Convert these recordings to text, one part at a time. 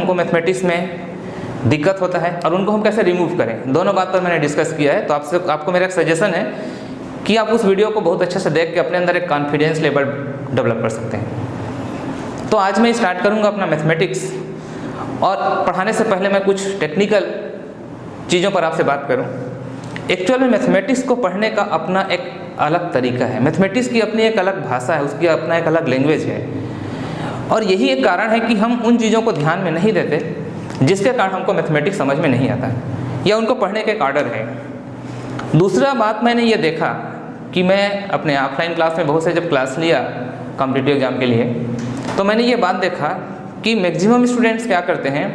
हमको मैथमेटिक्स में दिक्कत होता है और उनको हम कैसे रिमूव करें, दोनों बात पर मैंने डिस्कस किया है। तो आपको मेरा एक सजेशन है कि आप उस वीडियो को बहुत अच्छे से देख के अपने अंदर एक कॉन्फिडेंस लेवल डेवलप कर सकते हैं। तो आज मैं स्टार्ट करूंगा अपना मैथमेटिक्स, और पढ़ाने से पहले मैं कुछ टेक्निकल चीज़ों पर आपसे बात करूं। एक्चुअल में मैथमेटिक्स को पढ़ने का अपना एक अलग तरीका है, मैथमेटिक्स की अपनी एक अलग भाषा है, उसकी अपना एक अलग लैंग्वेज है, और यही एक कारण है कि हम उन चीज़ों को ध्यान में नहीं देते जिसके कारण हमको मैथमेटिक्स समझ में नहीं आता या उनको पढ़ने का एक आर्डर है। दूसरा बात मैंने ये देखा कि मैं अपने ऑफलाइन क्लास में बहुत से जब क्लास लिया कॉम्पिटिटिव एग्जाम के लिए, तो मैंने ये बात देखा कि मैक्सिमम स्टूडेंट्स क्या करते हैं,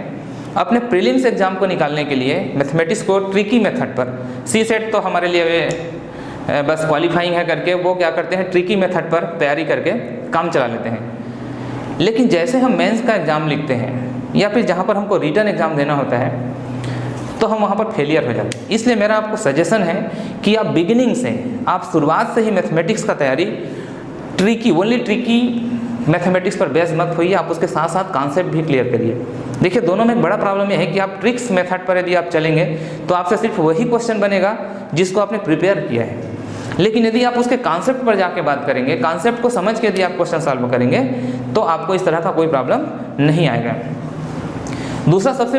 अपने प्रीलिम्स एग्जाम को निकालने के लिए मैथमेटिक्स को ट्रिकी मेथड पर, सी सेट तो हमारे लिए बस क्वालिफाइंग है करके वो क्या करते हैं, ट्रिकी मेथड पर तैयारी करके काम चला लेते हैं। लेकिन जैसे हम मेंस का एग्ज़ाम लिखते हैं या फिर जहाँ पर हमको रिटन एग्ज़ाम देना होता है तो हम वहाँ पर फेलियर हो जाते हैं। इसलिए मेरा आपको सजेशन है कि आप बिगिनिंग से, आप शुरुआत से ही मैथमेटिक्स का तैयारी ओनली ट्रिकी मैथमेटिक्स पर बेस मत होइए, आप उसके साथ साथ कॉन्सेप्ट भी क्लियर करिए। देखिए दोनों में एक बड़ा प्रॉब्लम यह है कि आप ट्रिक्स मेथड पर यदि आप चलेंगे तो आपसे सिर्फ वही क्वेश्चन बनेगा जिसको आपने प्रिपेयर किया है, लेकिन यदि आप उसके कॉन्सेप्ट पर जाके बात करेंगे, कॉन्सेप्ट को समझ के यदि आप क्वेश्चन सॉल्व करेंगे तो आपको इस तरह का कोई प्रॉब्लम नहीं आएगा। दूसरा सबसे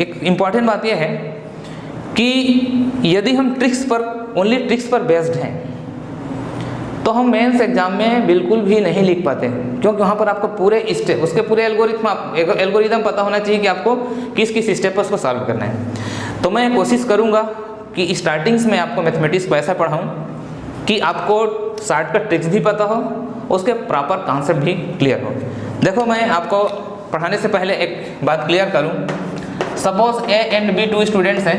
एक इम्पॉर्टेंट बात यह है कि यदि हम ओनली ट्रिक्स पर बेस्ड हैं तो हम मेंस एग्जाम में बिल्कुल भी नहीं लिख पाते, क्योंकि वहाँ पर आपको पूरे स्टेप, उसके पूरे एल्गोरिदम पता होना चाहिए कि आपको किस किस स्टेप पर उसको सॉल्व करना है। तो मैं कोशिश करूँगा कि स्टार्टिंग्स में आपको मैथमेटिक्स को ऐसा पढ़ाऊँ कि आपको शॉर्टकट ट्रिक्स भी पता हो, उसके प्रॉपर कॉन्सेप्ट भी क्लियर हो। देखो मैं आपको पढ़ाने से पहले एक बात क्लियर करूँ। Suppose A and B 2 students हैं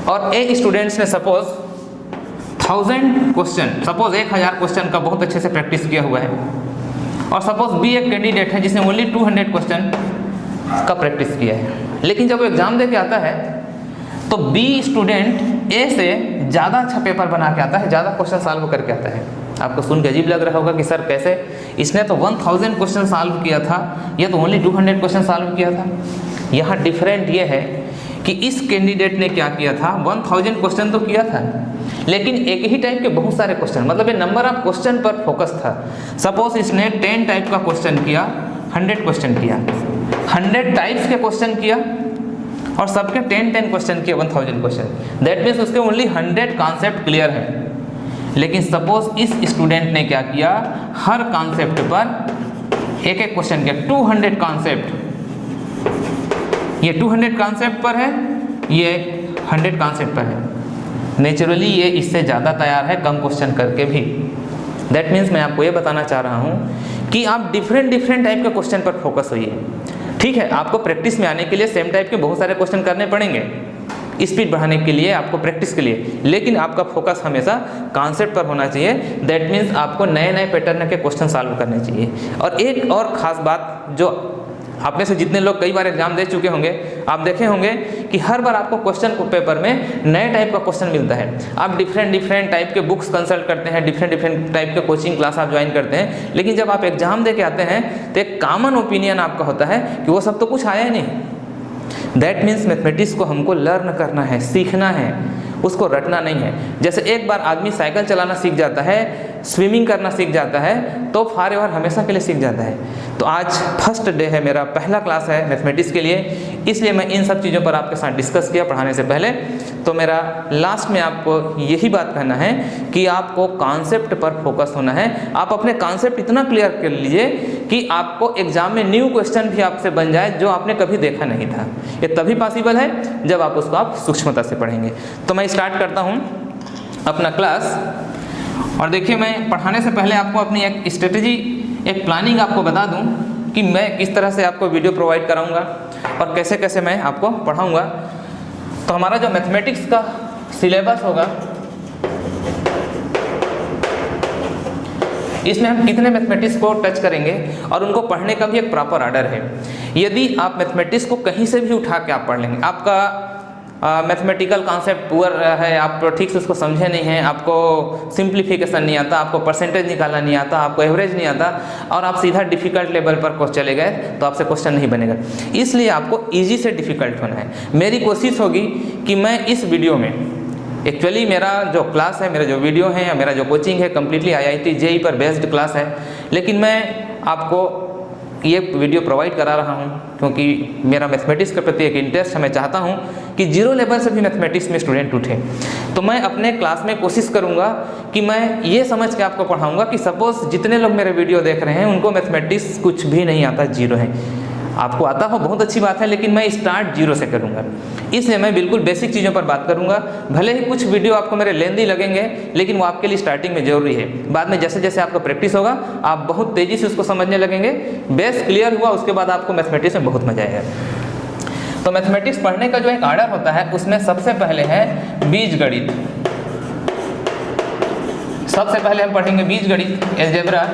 और ए स्टूडेंट्स ने सपोज 1000 क्वेश्चन, सपोज 1000 क्वेश्चन का बहुत अच्छे से प्रैक्टिस किया हुआ है, और सपोज बी एक कैंडिडेट है जिसने ओनली 200 क्वेश्चन का प्रैक्टिस किया है। लेकिन जब वो एग्जाम दे के आता है तो बी स्टूडेंट ए से ज़्यादा अच्छा पेपर बना के आता है, ज़्यादा क्वेश्चन सॉल्व करके आता है। आपको सुन के अजीब लग रहा होगा कि सर कैसे, इसने तो 1000 क्वेश्चन सॉल्व किया था, यह तो ओनली 200 क्वेश्चन सॉल्व किया था। यहाँ डिफरेंट ये है कि इस कैंडिडेट ने क्या किया था, 1000 क्वेश्चन तो किया था लेकिन एक ही टाइप के बहुत सारे क्वेश्चन, मतलब ये नंबर ऑफ क्वेश्चन पर फोकस था। सपोज इसने 10 टाइप का क्वेश्चन किया, 100 क्वेश्चन किया, 100 टाइप्स के क्वेश्चन किया और सबके 10 क्वेश्चन किए, 1000 क्वेश्चन। दैट मीन्स उसके ओनली 100 कॉन्सेप्ट क्लियर है। लेकिन सपोज इस स्टूडेंट ने क्या किया, हर कॉन्सेप्ट पर एक क्वेश्चन किया, 200 कॉन्सेप्ट, ये 200 कॉन्सेप्ट पर है, ये 100 कॉन्सेप्ट पर है। नेचुरली ये इससे ज़्यादा तैयार है कम क्वेश्चन करके भी। दैट मीन्स मैं आपको ये बताना चाह रहा हूँ कि आप डिफरेंट टाइप के क्वेश्चन पर फोकस होइए। ठीक है, आपको प्रैक्टिस में आने के लिए सेम टाइप के बहुत सारे क्वेश्चन करने पड़ेंगे, स्पीड बढ़ाने के लिए, आपको प्रैक्टिस के लिए, लेकिन आपका फोकस हमेशा कॉन्सेप्ट पर होना चाहिए। दैट मीन्स आपको नए पैटर्न के क्वेश्चन सॉल्व करने चाहिए। और एक और ख़ास बात, जो आप में से जितने लोग कई बार एग्जाम दे चुके होंगे, आप देखे होंगे कि हर बार आपको क्वेश्चन पेपर में नए टाइप का क्वेश्चन मिलता है। आप डिफरेंट टाइप के बुक्स कंसल्ट करते हैं, डिफरेंट टाइप के कोचिंग क्लास आप ज्वाइन करते हैं, लेकिन जब आप एग्जाम दे के आते हैं तो एक कॉमन ओपिनियन आपका होता है कि वो सब तो कुछ आया ही नहीं। दैट मीन्स मैथमेटिक्स को हमको लर्न करना है, सीखना है, उसको रटना नहीं है। जैसे एक बार आदमी साइकिल चलाना सीख जाता है, स्विमिंग करना सीख जाता है, तो फॉर एवर हमेशा के लिए सीख जाता है। तो आज फर्स्ट डे है, मेरा पहला क्लास है मैथमेटिक्स के लिए, इसलिए मैं इन सब चीज़ों पर आपके साथ डिस्कस किया पढ़ाने से पहले। तो मेरा लास्ट में आपको यही बात कहना है कि आपको कॉन्सेप्ट पर फोकस होना है। आप अपने कॉन्सेप्ट इतना क्लियर कर लीजिए कि आपको एग्जाम में न्यू क्वेश्चन भी आपसे बन जाए जो आपने कभी देखा नहीं था। ये तभी पॉसिबल है जब आप उसको आप सूक्ष्मता से पढ़ेंगे। तो मैं स्टार्ट करता हूँ अपना क्लास। और देखिए, मैं पढ़ाने से पहले आपको अपनी एक स्ट्रेटजी, एक प्लानिंग आपको बता दूं कि मैं किस तरह से आपको वीडियो प्रोवाइड कराऊंगा और कैसे कैसे मैं आपको पढ़ाऊंगा। तो हमारा जो मैथमेटिक्स का सिलेबस होगा, इसमें हम कितने मैथमेटिक्स को टच करेंगे और उनको पढ़ने का भी एक प्रॉपर ऑर्डर है। यदि आप मैथमेटिक्स को कहीं से भी उठा के आप पढ़ लेंगे, आपका मैथमेटिकल कॉन्सेप्ट पुअर है, आप ठीक से उसको समझे नहीं हैं, आपको सिंप्लीफिकेशन नहीं आता, आपको परसेंटेज निकालना नहीं आता, आपको एवरेज नहीं आता और आप सीधा डिफ़िकल्ट लेवल पर चले गए तो आपसे क्वेश्चन नहीं बनेगा। इसलिए आपको ईजी से डिफ़िकल्ट होना है। मेरी कोशिश होगी कि मैं इस वीडियो में, एक्चुअली मेरा जो क्लास है, मेरा जो वीडियो है या मेरा जो कोचिंग है कम्प्लीटली IIT JEE पर बेस्ड क्लास है, लेकिन मैं आपको ये वीडियो प्रोवाइड करा रहा हूँ क्योंकि मेरा मैथमेटिक्स के प्रति एक इंटरेस्ट है। मैं चाहता हूँ कि जीरो लेवल से भी मैथमेटिक्स में स्टूडेंट उठे। तो मैं अपने क्लास में कोशिश करूँगा कि मैं ये समझ के आपको पढ़ाऊँगा कि सपोज़ जितने लोग मेरे वीडियो देख रहे हैं उनको मैथमेटिक्स कुछ भी नहीं आता, जीरो है। आपको आता हो बहुत अच्छी बात है, लेकिन मैं स्टार्ट जीरो से करूँगा। इसलिए मैं बिल्कुल बेसिक चीज़ों पर बात करूँगा। भले ही कुछ वीडियो आपको मेरे लेंदी लगेंगे, लेकिन वो आपके लिए स्टार्टिंग में ज़रूरी है। बाद में जैसे जैसे आपका प्रैक्टिस होगा आप बहुत तेज़ी से उसको समझने लगेंगे। बेस क्लियर हुआ उसके बाद आपको मैथमेटिक्स में बहुत मजा आएगा। तो मैथमेटिक्स पढ़ने का जो एक आर्डर होता है उसमें सबसे पहले है बीजगणित। सबसे पहले हम पढ़ेंगे बीजगणित, अलजेब्रा।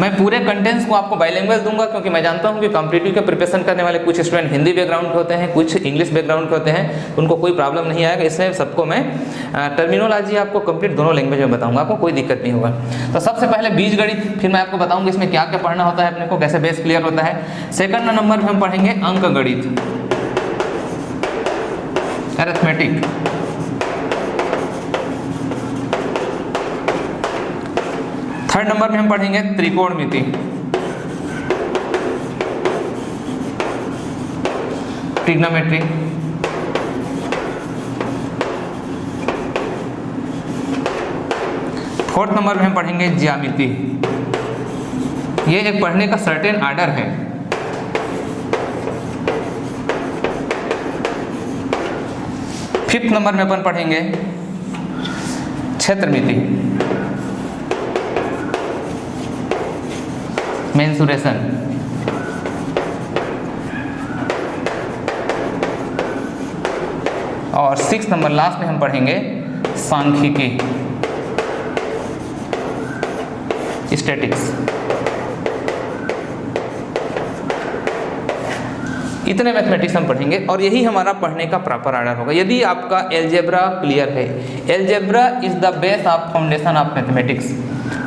मैं पूरे कंटेंट्स को आपको बाइलिंगुअल दूंगा क्योंकि मैं जानता हूं कि कॉम्पिटिटिव के प्रिपरेशन करने वाले कुछ स्टूडेंट हिंदी बैकग्राउंड के होते हैं, कुछ इंग्लिश बैकग्राउंड के होते हैं, उनको कोई प्रॉब्लम नहीं आएगा। इसलिए सबको मैं टर्मिनोलॉजी आपको कंप्लीट दोनों लैंग्वेज में बताऊंगा, आपको कोई दिक्कत नहीं होगा। तो सबसे पहले बीजगणित, फिर मैं आपको बताऊंगा इसमें क्या क्या पढ़ना होता है, अपने को कैसे बेस क्लियर होता है। सेकंड नंबर पर हम पढ़ेंगे अंकगणित, अरिथमेटिक। थर्ड नंबर में हम पढ़ेंगे त्रिकोणमिति। ट्रिग्नोमेट्री। फोर्थ नंबर में हम पढ़ेंगे ज्यामिति। ये एक पढ़ने का सर्टेन आर्डर है। फिफ्थ नंबर में अपन पढ़ेंगे क्षेत्रमिति, मेंसुरेशन। और सिक्स नंबर लास्ट में हम पढ़ेंगे सांख्यिकी, स्टैटिक्स। इतने मैथमेटिक्स हम पढ़ेंगे और यही हमारा पढ़ने का प्रॉपर आर्डर होगा। यदि आपका अलजेब्रा क्लियर है, algebra is the base of foundation of mathematics.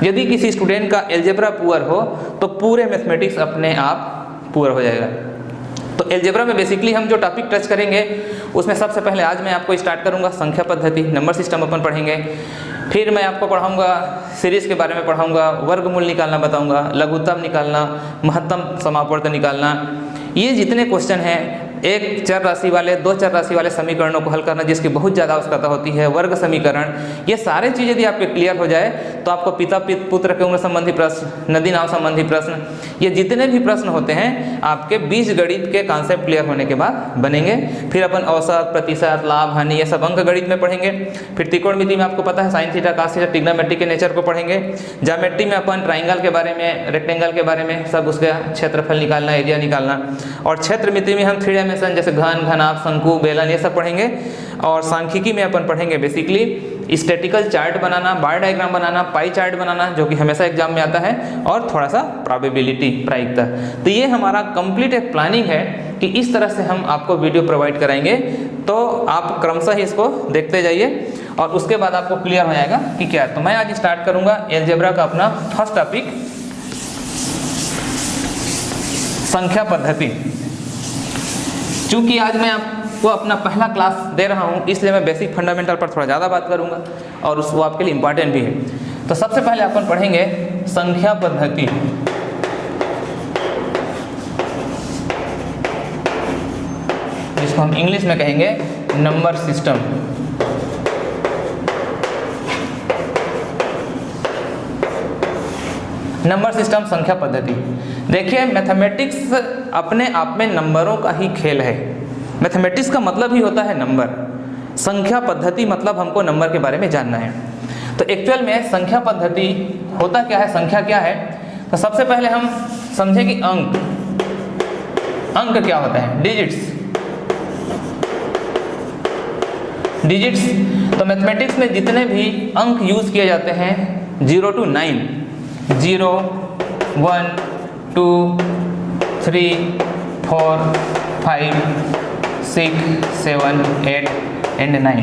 यदि किसी स्टूडेंट का अलजेब्रा पुअर हो तो पूरे मैथमेटिक्स अपने आप पुअर हो जाएगा। तो अलजेब्रा में बेसिकली हम जो टॉपिक टच करेंगे उसमें सबसे पहले आज मैं आपको स्टार्ट करूंगा संख्या पद्धति, नंबर सिस्टम अपन पढ़ेंगे। फिर मैं आपको पढ़ाऊंगा सीरीज के बारे में पढ़ाऊंगा, वर्गमूल निकालना बताऊंगा, लघुत्तम निकालना, महत्तम समापवर्त निकालना। ये जितने क्वेश्चन हैं, एक चर राशि वाले, दो चर राशि वाले समीकरणों को हल करना जिसकी बहुत ज़्यादा आवश्यकता होती है, वर्ग समीकरण, ये सारे चीज़ यदि आपके क्लियर हो जाए तो आपको पिता पुत्र के उम्र संबंधी प्रश्न, नदी नाव संबंधी प्रश्न, ये जितने भी प्रश्न होते हैं आपके बीजगणित के कॉन्सेप्ट क्लियर होने के बाद बनेंगे। फिर अपन औसत, प्रतिशत, लाभ, हानि, ये सब अंक गणित में पढ़ेंगे। फिर त्रिकोणमिति में आपको पता है sine theta, cos theta, trigonometry के नेचर को पढ़ेंगे। ज्योमेट्री में अपन ट्राइंगल के बारे में, रेक्टेंगल के बारे में, सब उसका क्षेत्रफल निकालना, एरिया निकालना। और क्षेत्रमिति में हम 3 डायमेंशन जैसे घन, घनाभ, शंकु, बेलन, ये सब पढ़ेंगे। और सांख्यिकी में अपन पढ़ेंगे बेसिकली स्टैटिकल चार्ट बनाना, बार डायग्राम बनाना, पाई चार्ट बनाना, जो कि हमेशा एग्जाम में आता है, और थोड़ा सा प्रोबेबिलिटी, प्रायिकता। तो ये हमारा कंप्लीट एक प्लानिंग है कि इस तरह से हम आपको वीडियो प्रोवाइड कराएंगे। तो आप क्रमशः इसको देखते जाइए और उसके बाद आपको क्लियर हो जाएगा कि क्या है। तो मैं आज स्टार्ट करूंगा अलजेब्रा का अपना फर्स्ट टॉपिक, संख्या पद्धति। चूंकि आज मैं आपको अपना पहला क्लास दे रहा हूं, इसलिए मैं बेसिक फंडामेंटल पर थोड़ा ज़्यादा बात करूंगा और वो आपके लिए इम्पॉर्टेंट भी है। तो सबसे पहले अपन पढ़ेंगे संख्या पद्धति। जिसको हम इंग्लिश में कहेंगे नंबर सिस्टम। नंबर सिस्टम, संख्या पद्धति। देखिए, मैथमेटिक्स अपने आप में नंबरों का ही खेल है। मैथमेटिक्स का मतलब ही होता है नंबर। संख्या पद्धति मतलब हमको नंबर के बारे में जानना है। तो एक्चुअल में संख्या पद्धति होता क्या है, संख्या क्या है? तो सबसे पहले हम समझें कि अंक क्या होता है, डिजिट्स। तो मैथमेटिक्स में जितने भी अंक यूज किए जाते हैं 0 to 9, 0, 1, 2, 3, 4 5 6 7 8 एंड 9।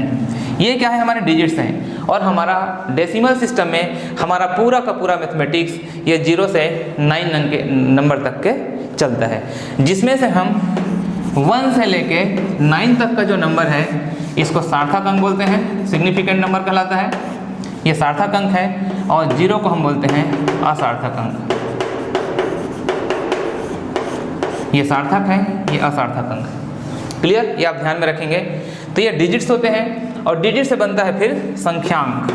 ये क्या है, हमारे डिजिट्स हैं। और हमारा डेसिमल सिस्टम में हमारा पूरा का पूरा मैथमेटिक्स ये 0 से 9 के नंबर तक के चलता है, जिसमें से हम 1 से लेके 9 तक का जो नंबर है इसको सार्थक अंक बोलते हैं, सिग्निफिकेंट नंबर कहलाता है, ये सार्थक अंक है। और 0 को हम बोलते हैं असार्थक अंक। ये सार्थक है, ये असार्थक अंक। क्लियर, ये आप ध्यान में रखेंगे। तो ये डिजिट्स होते हैं और डिजिट से बनता है फिर संख्यांक।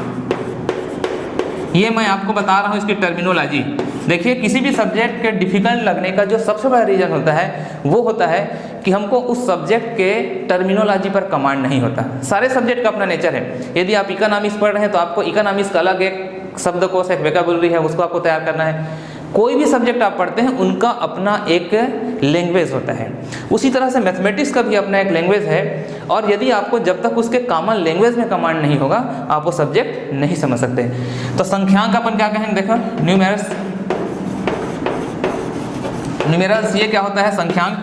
ये मैं आपको बता रहा हूँ इसकी टर्मिनोलॉजी। देखिए, किसी भी सब्जेक्ट के डिफिकल्ट लगने का जो सबसे बड़ा रीज़न होता है वो होता है कि हमको उस सब्जेक्ट के टर्मिनोलॉजी पर कमांड नहीं होता। सारे सब्जेक्ट का अपना नेचर है। यदि आप इकोनॉमिक्स पढ़ रहे हैं तो आपको इकोनॉमिक्स का अलग एक शब्दकोश, एक वोकैबुलरी है, उसको आपको तैयार करना है। कोई भी सब्जेक्ट आप पढ़ते हैं उनका अपना एक लैंग्वेज होता है। उसी तरह से मैथमेटिक्स का भी अपना एक लैंग्वेज है। और यदि आपको जब तक उसके कॉमन लैंग्वेज में कमांड नहीं होगा आप वो सब्जेक्ट नहीं समझ सकते। तो संख्यांक अपन क्या कहेंगे, देखो न्यूमेरल्स। न्यूमेरल्स ये क्या होता है, संख्यांक।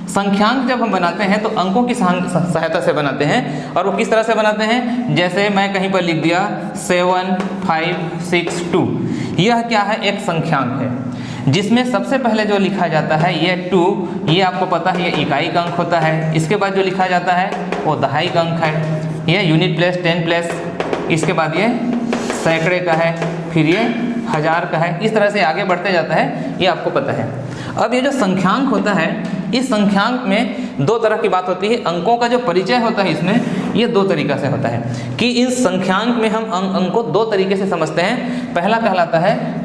संख्यांक जब हम बनाते हैं तो अंकों की सहायता से बनाते हैं। और वो किस तरह से बनाते हैं, जैसे मैं कहीं पर लिख दिया 7 5 6 2। यह क्या है, एक संख्यांक है जिसमें सबसे पहले जो लिखा जाता है ये 2, ये आपको पता है ये इकाई का अंक होता है। इसके बाद जो लिखा जाता है वो दहाई का अंक है, ये यूनिट प्लेस, 10 प्लेस। इसके बाद ये सैकड़े का है, फिर ये हजार का है। इस तरह से आगे बढ़ते जाता है, ये आपको पता है। अब ये जो संख्यांक होता है, इस संख्यांक में दो तरह की बात होती है। अंकों का जो परिचय होता है इसमें ये दो तरीक़ा से होता है कि इस संख्यांक में हम अंक को दो तरीके से समझते हैं। पहला कहलाता है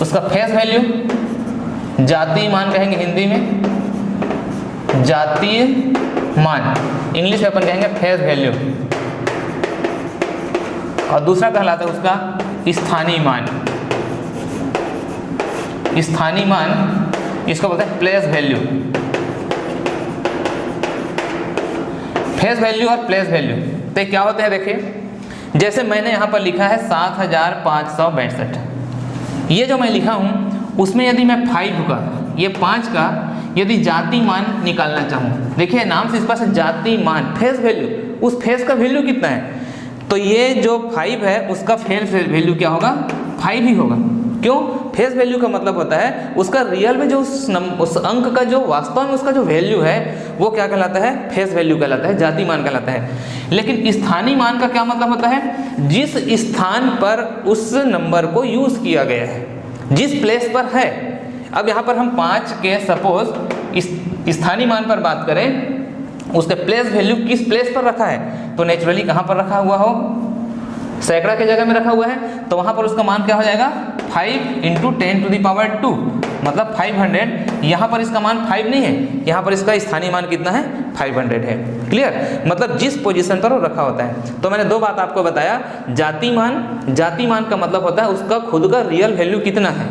उसका फेस वैल्यू, जातीय मान कहेंगे हिंदी में, जातीय मान, इंग्लिश में अपन कहेंगे फेस वैल्यू। और दूसरा कहलाता है उसका स्थानीय मान। स्थानीय मान इसको बोलते हैं प्लेस वैल्यू। फेस वैल्यू और प्लेस वैल्यू तो क्या होते हैं, देखिए जैसे मैंने यहाँ पर लिखा है 7562। ये जो मैं लिखा हूँ उसमें यदि मैं 5 का, ये 5 का यदि जाति मान निकालना चाहूँ, देखिए नाम से स्पष्ट जाति मान, फेस वैल्यू, उस फेस का वैल्यू कितना है, तो ये जो 5 है उसका फेस वैल्यू क्या होगा, 5 ही होगा। क्यों, फेस वैल्यू का मतलब होता है उसका रियल में जो उस अंक का जो वास्तव में उसका जो वैल्यू है वो क्या कहलाता है, फेस वैल्यू कहलाता है, जाति मान कहलाता है। लेकिन स्थानीय मान का क्या मतलब होता है, जिस स्थान पर उस नंबर को यूज़ किया गया है, जिस प्लेस पर है। अब यहाँ पर हम 5 के सपोज स्थानीय मान पर बात करें, उसके प्लेस वैल्यू किस प्लेस पर रखा है, तो नेचुरली कहाँ पर रखा हुआ हो, सैकड़ा के जगह में रखा हुआ है, तो वहाँ पर उसका मान क्या हो जाएगा 5 × 10⁻², मतलब 500। यहाँ पर इसका मान 5 नहीं है, यहाँ पर इसका स्थानीय मान कितना है, 500 है। क्लियर, मतलब जिस पोजीशन पर वो रखा होता है। तो मैंने दो बात आपको बताया, जाति मान का मतलब होता है उसका खुद का रियल वैल्यू कितना है,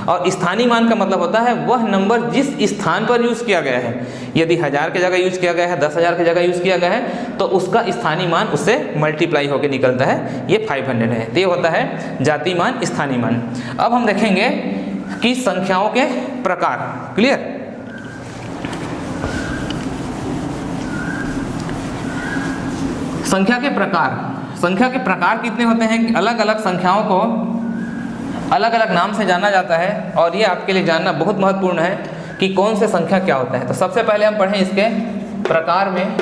और स्थानीय मान का मतलब होता है वह नंबर जिस स्थान पर यूज़ किया गया है। यदि 1000 की जगह यूज़ किया गया है, 10,000 की जगह यूज़ किया गया है, तो उसका स्थानीय मान उससे मल्टीप्लाई होकर निकलता है, ये 500 है। तो ये होता है जाति मान, स्थानीय मान। अब हम देखेंगे कि संख्याओं के प्रकार। क्लियर, संख्या के प्रकार कितने होते हैं कि अलग अलग संख्याओं को अलग अलग नाम से जाना जाता है, और ये आपके लिए जानना बहुत महत्वपूर्ण है कि कौन से संख्या क्या होता है। तो सबसे पहले हम पढ़ें इसके प्रकार में,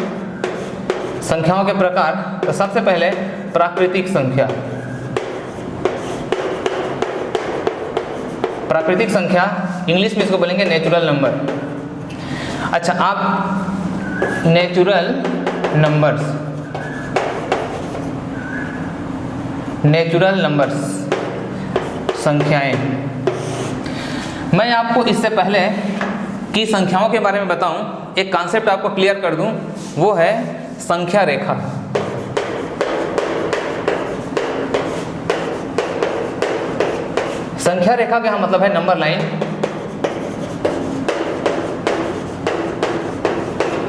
संख्याओं के प्रकार। तो सबसे पहले प्राकृतिक संख्या। प्राकृतिक संख्या इंग्लिश में इसको बोलेंगे नेचुरल नंबर। अच्छा, आप नेचुरल नंबर्स संख्याएं। मैं आपको इससे पहले कि संख्याओं के बारे में बताऊं, एक कॉन्सेप्ट आपको क्लियर कर दूं, वो है संख्या रेखा। संख्या रेखा का मतलब है नंबर लाइन।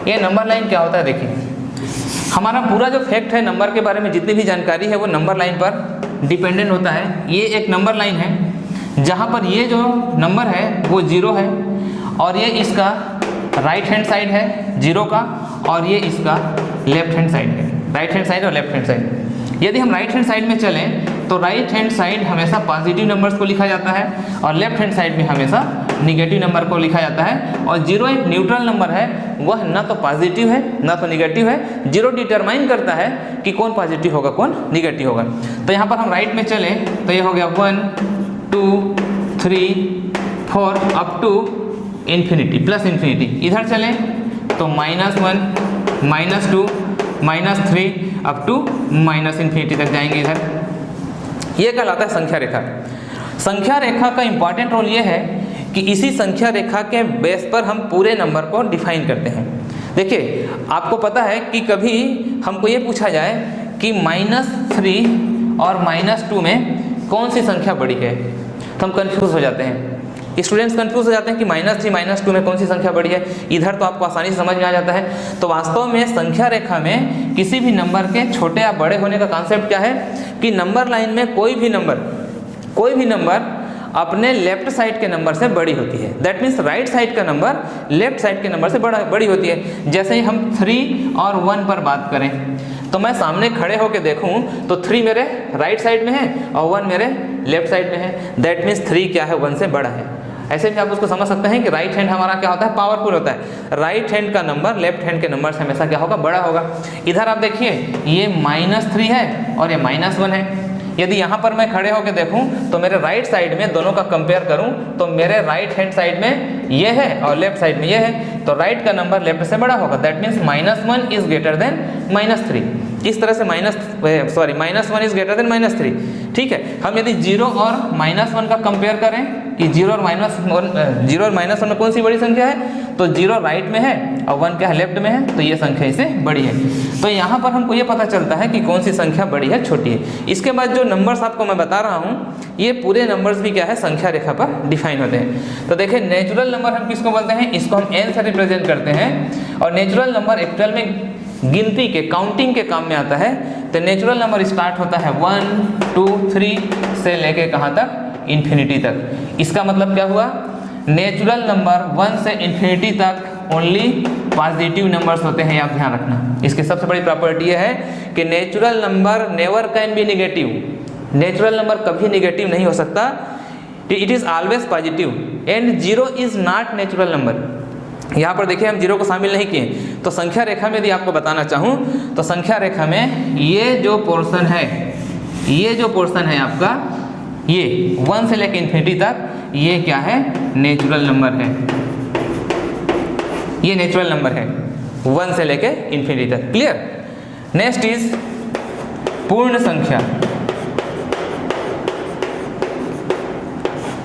ये नंबर लाइन क्या होता है, देखिए हमारा पूरा जो फैक्ट है नंबर के बारे में, जितनी भी जानकारी है वो नंबर लाइन पर डिपेंडेंट होता है। ये एक नंबर लाइन है जहाँ पर ये जो नंबर है वो 0 है, और ये इसका राइट हैंड साइड है 0 का, और ये इसका लेफ्ट हैंड साइड है, राइट हैंड साइड और लेफ्ट हैंड साइड। यदि हम राइट हैंड साइड में चलें तो राइट हैंड साइड हमेशा पॉजिटिव नंबर्स को लिखा जाता है और लेफ्ट हैंड साइड में हमेशा निगेटिव नंबर को लिखा जाता है। और 0 एक न्यूट्रल नंबर है, वह ना तो पॉजिटिव है ना तो निगेटिव है। 0 डिटरमाइन करता है कि कौन पॉजिटिव होगा कौन निगेटिव होगा। तो यहाँ पर हम राइट में चलें तो ये हो गया 1 2 3 4 up to infinity plus infinity. इधर चलें तो -1 -2 -3 अप टू इन्फिनिटी तक जाएंगे इधर। ये कहलाता है संख्या रेखा। संख्या रेखा का इंपॉर्टेंट रोल ये है कि इसी संख्या रेखा के बेस पर हम पूरे नंबर को डिफाइन करते हैं। देखिए आपको पता है कि कभी हमको ये पूछा जाए कि -3 और -2 में कौन सी संख्या बड़ी है तो हम कंफ्यूज हो जाते हैं। स्टूडेंट्स कंफ्यूज हो जाते हैं कि -3 -2 में कौन सी संख्या बड़ी है। इधर तो आपको आसानी से समझ में आ जाता है। तो वास्तव में संख्या रेखा में किसी भी नंबर के छोटे या बड़े होने का कॉन्सेप्ट क्या है कि नंबर लाइन में कोई भी नंबर अपने लेफ्ट साइड के नंबर से बड़ी होती है। दैट मीन्स राइट साइड का नंबर लेफ्ट साइड के नंबर से बड़ी होती है। जैसे ही हम 3 और 1 पर बात करें तो मैं सामने खड़े होकर देखूं तो 3 मेरे राइट साइड में है और 1 मेरे लेफ्ट साइड में है। दैट मीन्स 3 क्या है 1 से बड़ा है। ऐसे भी आप उसको समझ सकते हैं कि राइट हैंड हमारा क्या होता है पावरफुल होता है। राइट हैंड का नंबर लेफ्ट हैंड के नंबर से हमेशा क्या होगा बड़ा होगा। इधर आप देखिए ये -3 है और ये -1 है। यदि यहाँ पर मैं खड़े होकर देखूं तो मेरे राइट साइड में दोनों का कंपेयर करूं तो मेरे राइट हैंड साइड में ये है और लेफ्ट साइड में ये है, तो राइट का नंबर लेफ्ट से बड़ा होगा। That means -1 is greater than -3। इस तरह से -1 इज ग्रेटर देन -3। ठीक है, हम यदि 0 और -1 का कंपेयर करें कि 0 और -1 में कौन सी बड़ी संख्या है तो 0 राइट में है और 1 क्या है लेफ्ट में है, तो ये संख्या इससे बड़ी है। तो यहाँ पर हमको ये पता चलता है कि कौन सी संख्या बड़ी है छोटी है। इसके बाद जो नंबर्स आपको मैं बता रहा हूँ ये पूरे नंबर्स भी क्या है संख्या रेखा पर डिफाइन होते हैं। तो देखिए नेचुरल नंबर हम किसको बोलते हैं, इसको हम n से रिप्रेजेंट करते हैं। और नेचुरल नंबर एक्चुअल में गिनती के काउंटिंग के काम में आता है। तो नेचुरल नंबर स्टार्ट होता है 1 2 3 से लेके कहाँ तक इन्फिनिटी तक। इसका मतलब क्या हुआ, नेचुरल नंबर 1 से इन्फिनिटी तक ओनली पॉजिटिव नंबर्स होते हैं, आप ध्यान रखना। इसकी सबसे बड़ी प्रॉपर्टी है कि natural number never can be negative. Natural number कभी नेगेटिव नहीं हो सकता, it is always positive. And 0 is not natural number. यहाँ पर देखिए हम 0 को शामिल नहीं किए। तो संख्या रेखा में यदि आपको बताना चाहूँ तो संख्या रेखा में ये जो पोर्शन है आपका, ये 1 से लेकर इन्फिनिटी तक, ये क्या है नेचुरल नंबर है। ये नेचुरल नंबर है 1 से लेके इन्फिनिटी तक। क्लियर। नेक्स्ट इज पूर्ण संख्या।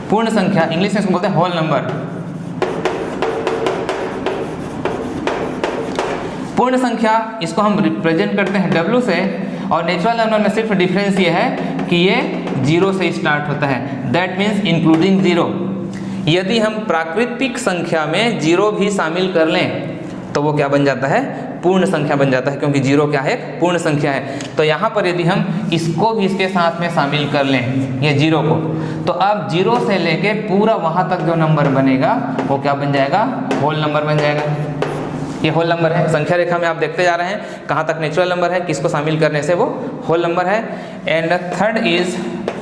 पूर्ण संख्या इंग्लिश में इसको बोलते हैं होल नंबर। पूर्ण संख्या इसको हम रिप्रेजेंट करते हैं W से। और नेचुरल नंबर में सिर्फ डिफरेंस ये है कि ये 0 से स्टार्ट होता है। That means including 0। यदि हम प्राकृतिक संख्या में 0 भी शामिल कर लें तो वो क्या बन जाता है, पूर्ण संख्या बन जाता है, क्योंकि 0 क्या है पूर्ण संख्या है। तो यहाँ पर यदि हम इसको भी इसके साथ में शामिल कर लें ये 0 को, तो अब 0 से लेके पूरा वहाँ तक जो नंबर बनेगा वो क्या बन जाएगा, होल नंबर बन जाएगा। ये होल नंबर है। संख्या रेखा में आप देखते जा रहे हैं कहाँ तक नेचुरल नंबर है, किसको शामिल करने से वो होल नंबर है। एंड थर्ड इज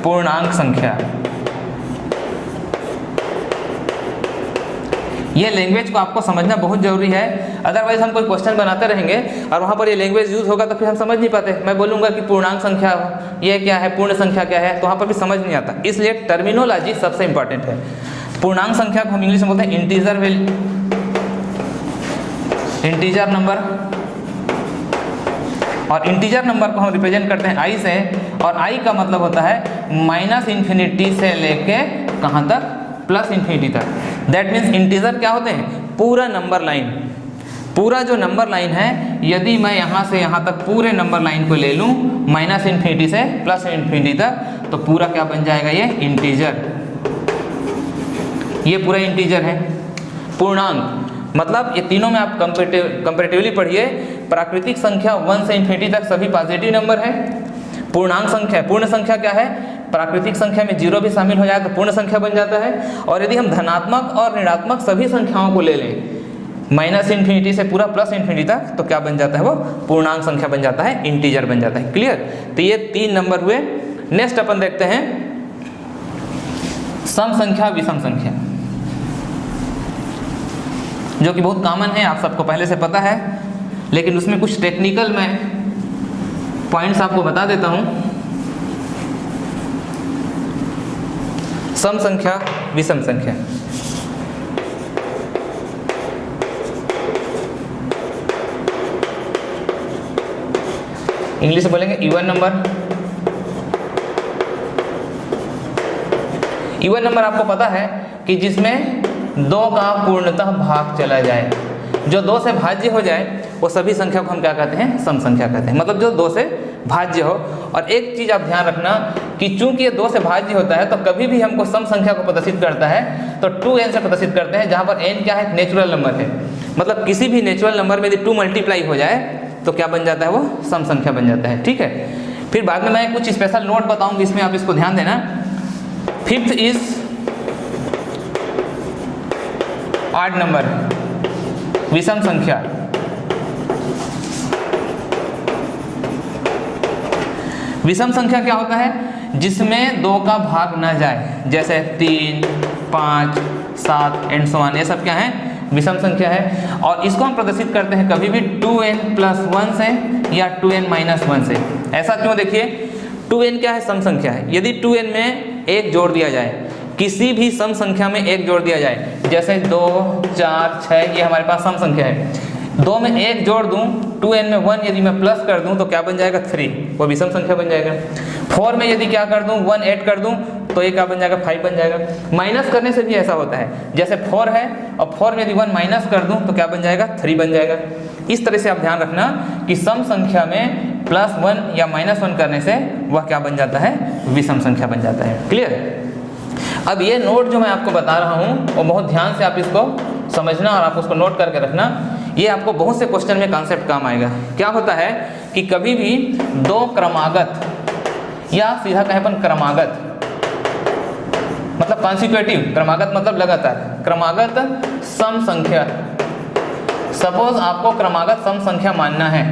पूर्णांक संख्या। ये लैंग्वेज को आपको समझना बहुत जरूरी है, अदरवाइज हम कोई क्वेश्चन बनाते रहेंगे और वहाँ पर ये लैंग्वेज यूज होगा तो फिर हम समझ नहीं पाते। मैं बोलूँगा कि पूर्णांक संख्या ये क्या है, पूर्ण संख्या क्या है, तो वहाँ पर भी समझ नहीं आता। इसलिए टर्मिनोलॉजी सबसे इंपॉर्टेंट है। पूर्णांक संख्या को हम इंग्लिश में बोलते हैं इंटीजर नंबर। और इंटीजर नंबर को हम रिप्रेजेंट करते हैं I से, और I का मतलब होता है -इन्फिनिटी से लेके कहाँ तक, +इन्फिनिटी तक। दैट मीन्स इंटीजर क्या होते हैं, पूरा नंबर लाइन। पूरा जो नंबर लाइन है, यदि मैं यहाँ से यहाँ तक पूरे नंबर लाइन को ले लूँ -इन्फिनिटी से +इन्फिनिटी तक, तो पूरा क्या बन जाएगा, ये इंटीजर। ये पूरा इंटीजर है। पूर्णांक मतलब ये तीनों में आप कंपैरेटिवली पढ़िए। प्राकृतिक संख्या 1 से इन्फिनिटी तक सभी पॉजिटिव नंबर है। पूर्णांक संख्या, पूर्ण संख्या क्या है, प्राकृतिक संख्या में जीरो भी शामिल हो जाए तो पूर्ण संख्या बन जाता है। और यदि हम धनात्मक और ऋणात्मक सभी संख्याओं को ले लें माइनस इन्फिनिटी से पूरा प्लस इन्फिनिटी तक, तो क्या बन जाता है वो पूर्णांक संख्या बन जाता है, इंटीजर बन जाता है। क्लियर? तो ये 3 नंबर हुए। नेक्स्ट अपन देखते हैं सम संख्या विषम संख्या, जो कि बहुत कॉमन है, आप सबको पहले से पता है, लेकिन उसमें कुछ टेक्निकल मैं पॉइंट्स आपको बता देता हूं। सम संख्या विषम संख्या, इंग्लिश में बोलेंगे इवन नंबर। इवन नंबर आपको पता है कि जिसमें 2 का पूर्णतः भाग चला जाए, जो 2 से भाज्य हो जाए वो सभी संख्या को हम क्या कहते हैं, सम संख्या कहते हैं। मतलब जो 2 से भाज्य हो। और एक चीज़ आप ध्यान रखना कि चूंकि ये 2 से भाज्य होता है तो कभी भी हमको सम संख्या को प्रदर्शित करता है तो 2n से प्रदर्शित करते हैं, जहाँ पर n क्या है, नेचुरल नंबर है। मतलब किसी भी नेचुरल नंबर में यदि 2 मल्टीप्लाई हो जाए तो क्या बन जाता है, वो सम संख्या बन जाता है। ठीक है, फिर बाद में मैं कुछ स्पेशल नोट बताऊंगी, इसमें आप इसको ध्यान देना। 5th इज ऑड नंबर, विषम संख्या। विषम संख्या क्या होता है, जिसमें 2 का भाग ना जाए, जैसे 3, 5, 7 एंड सो ऑन, ये सब क्या है, विषम संख्या है। और इसको हम प्रदर्शित करते हैं कभी भी 2n+1 से या 2n-1 से। ऐसा क्यों? देखिए 2n क्या है, सम संख्या है। यदि 2n में 1 जोड़ दिया जाए, किसी भी सम संख्या में 1 जोड़ दिया जाए, जैसे 2, 4, 6, ये हमारे पास सम संख्या है। 2 में 1 जोड़ दूं, 2n में 1 यदि मैं प्लस कर दूं तो क्या बन जाएगा, 3, वो विषम संख्या बन जाएगा। 4 में यदि क्या कर दूं, 1 ऐड कर दूं तो ये क्या बन जाएगा, 5 बन जाएगा। माइनस करने से भी ऐसा होता है, जैसे 4 है और 4 में यदि 1 माइनस कर दूं तो क्या बन जाएगा, 3 बन जाएगा। इस तरह से आप ध्यान रखना कि सम संख्या में +1 या -1 करने से वह क्या बन जाता है, विषम संख्या बन जाता है। क्लियर? अब ये नोट जो मैं आपको बता रहा हूँ वो बहुत ध्यान से आप इसको समझना और आप उसको नोट करके रखना। ये आपको बहुत से क्वेश्चन में कॉन्सेप्ट काम आएगा। क्या होता है कि कभी भी 2 क्रमागत या सीधा कहें अपन क्रमागत, मतलब कॉन्सिक्यूटिव, क्रमागत मतलब लगातार, क्रमागत सम संख्या। सपोज आपको क्रमागत सम संख्या मानना है,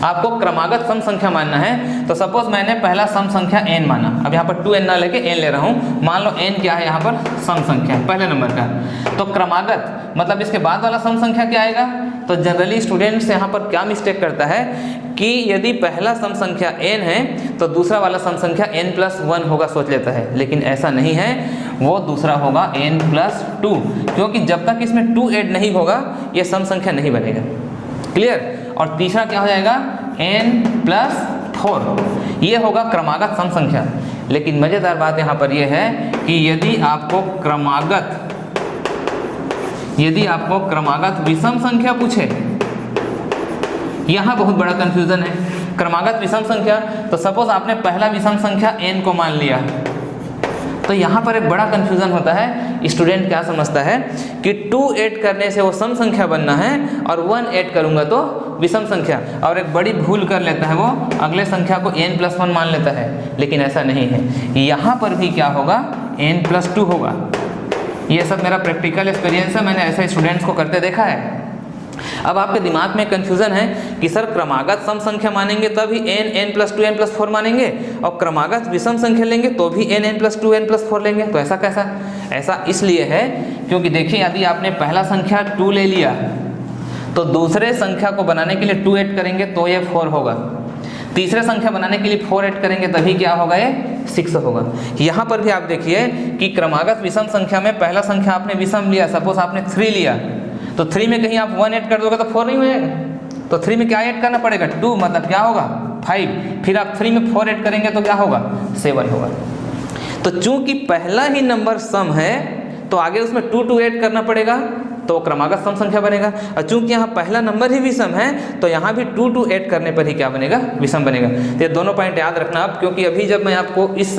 आपको क्रमागत सम संख्या मानना है, तो सपोज मैंने पहला सम संख्या n माना, अब यहाँ पर 2n ना लेके n ले रहा हूँ। मान लो n क्या है, यहाँ पर सम संख्या है पहले नंबर का, तो क्रमागत मतलब इसके बाद वाला सम संख्या क्या आएगा। तो जनरली स्टूडेंट्स यहाँ पर क्या मिस्टेक करता है कि यदि पहला सम संख्या n है तो दूसरा वाला सम संख्या n+1 होगा, सोच लेता है, लेकिन ऐसा नहीं है, वो दूसरा होगा n+2, क्योंकि जब तक इसमें 2 ऐड नहीं होगा ये सम संख्या नहीं बनेगा। क्लियर? और तीसरा क्या हो जाएगा, n+4, ये होगा क्रमागत सम संख्या। लेकिन मज़ेदार बात यहाँ पर यह है कि यदि आपको क्रमागत विषम संख्या पूछे, यहाँ बहुत बड़ा कंफ्यूजन है। क्रमागत विषम संख्या, तो सपोज आपने पहला विषम संख्या n को मान लिया, तो यहाँ पर एक बड़ा कंफ्यूजन होता है। स्टूडेंट क्या समझता है कि 2 ऐड करने से वो सम संख्या बनना है और 1 ऐड करूँगा तो विषम संख्या, और एक बड़ी भूल कर लेता है, वो अगले संख्या को n+1 मान लेता है, लेकिन ऐसा नहीं है। यहाँ पर भी क्या होगा, n+2 होगा। ये सब मेरा प्रैक्टिकल एक्सपीरियंस है, मैंने ऐसे स्टूडेंट्स को करते देखा है। अब आपके दिमाग में कन्फ्यूज़न है कि सर क्रमागत सम संख्या मानेंगे तभी n+2 n+4 मानेंगे, और क्रमागत विषम संख्या लेंगे तो भी n+2 n+4 लेंगे, तो ऐसा कैसा? ऐसा इसलिए है क्योंकि देखिए यदि आपने पहला संख्या 2 ले लिया तो दूसरे संख्या को बनाने के लिए 2 ऐड करेंगे तो ये 4 होगा, तीसरे संख्या बनाने के लिए 4 ऐड करेंगे तभी क्या होगा, ये 6 होगा। यहाँ पर भी आप देखिए कि क्रमागत विषम संख्या में पहला संख्या आपने विषम लिया, सपोज आपने 3 लिया, तो 3 में कहीं आप 1 ऐड कर दोगे तो 4 नहीं होएगा, तो 3 में क्या ऐड करना पड़ेगा, 2, मतलब क्या होगा 5, फिर आप 3 में 4 ऐड करेंगे तो क्या होगा, 7 होगा। तो चूंकि पहला ही नंबर सम है तो आगे उसमें 2 ऐड करना पड़ेगा, तो वो क्रमागत सम संख्या बनेगा। और चूंकि यहाँ पहला नंबर ही विषम है तो यहाँ भी 2 to 8 करने पर ही क्या बनेगा, विषम बनेगा। तो ये दोनों पॉइंट याद रखना आप, क्योंकि अभी जब मैं आपको इस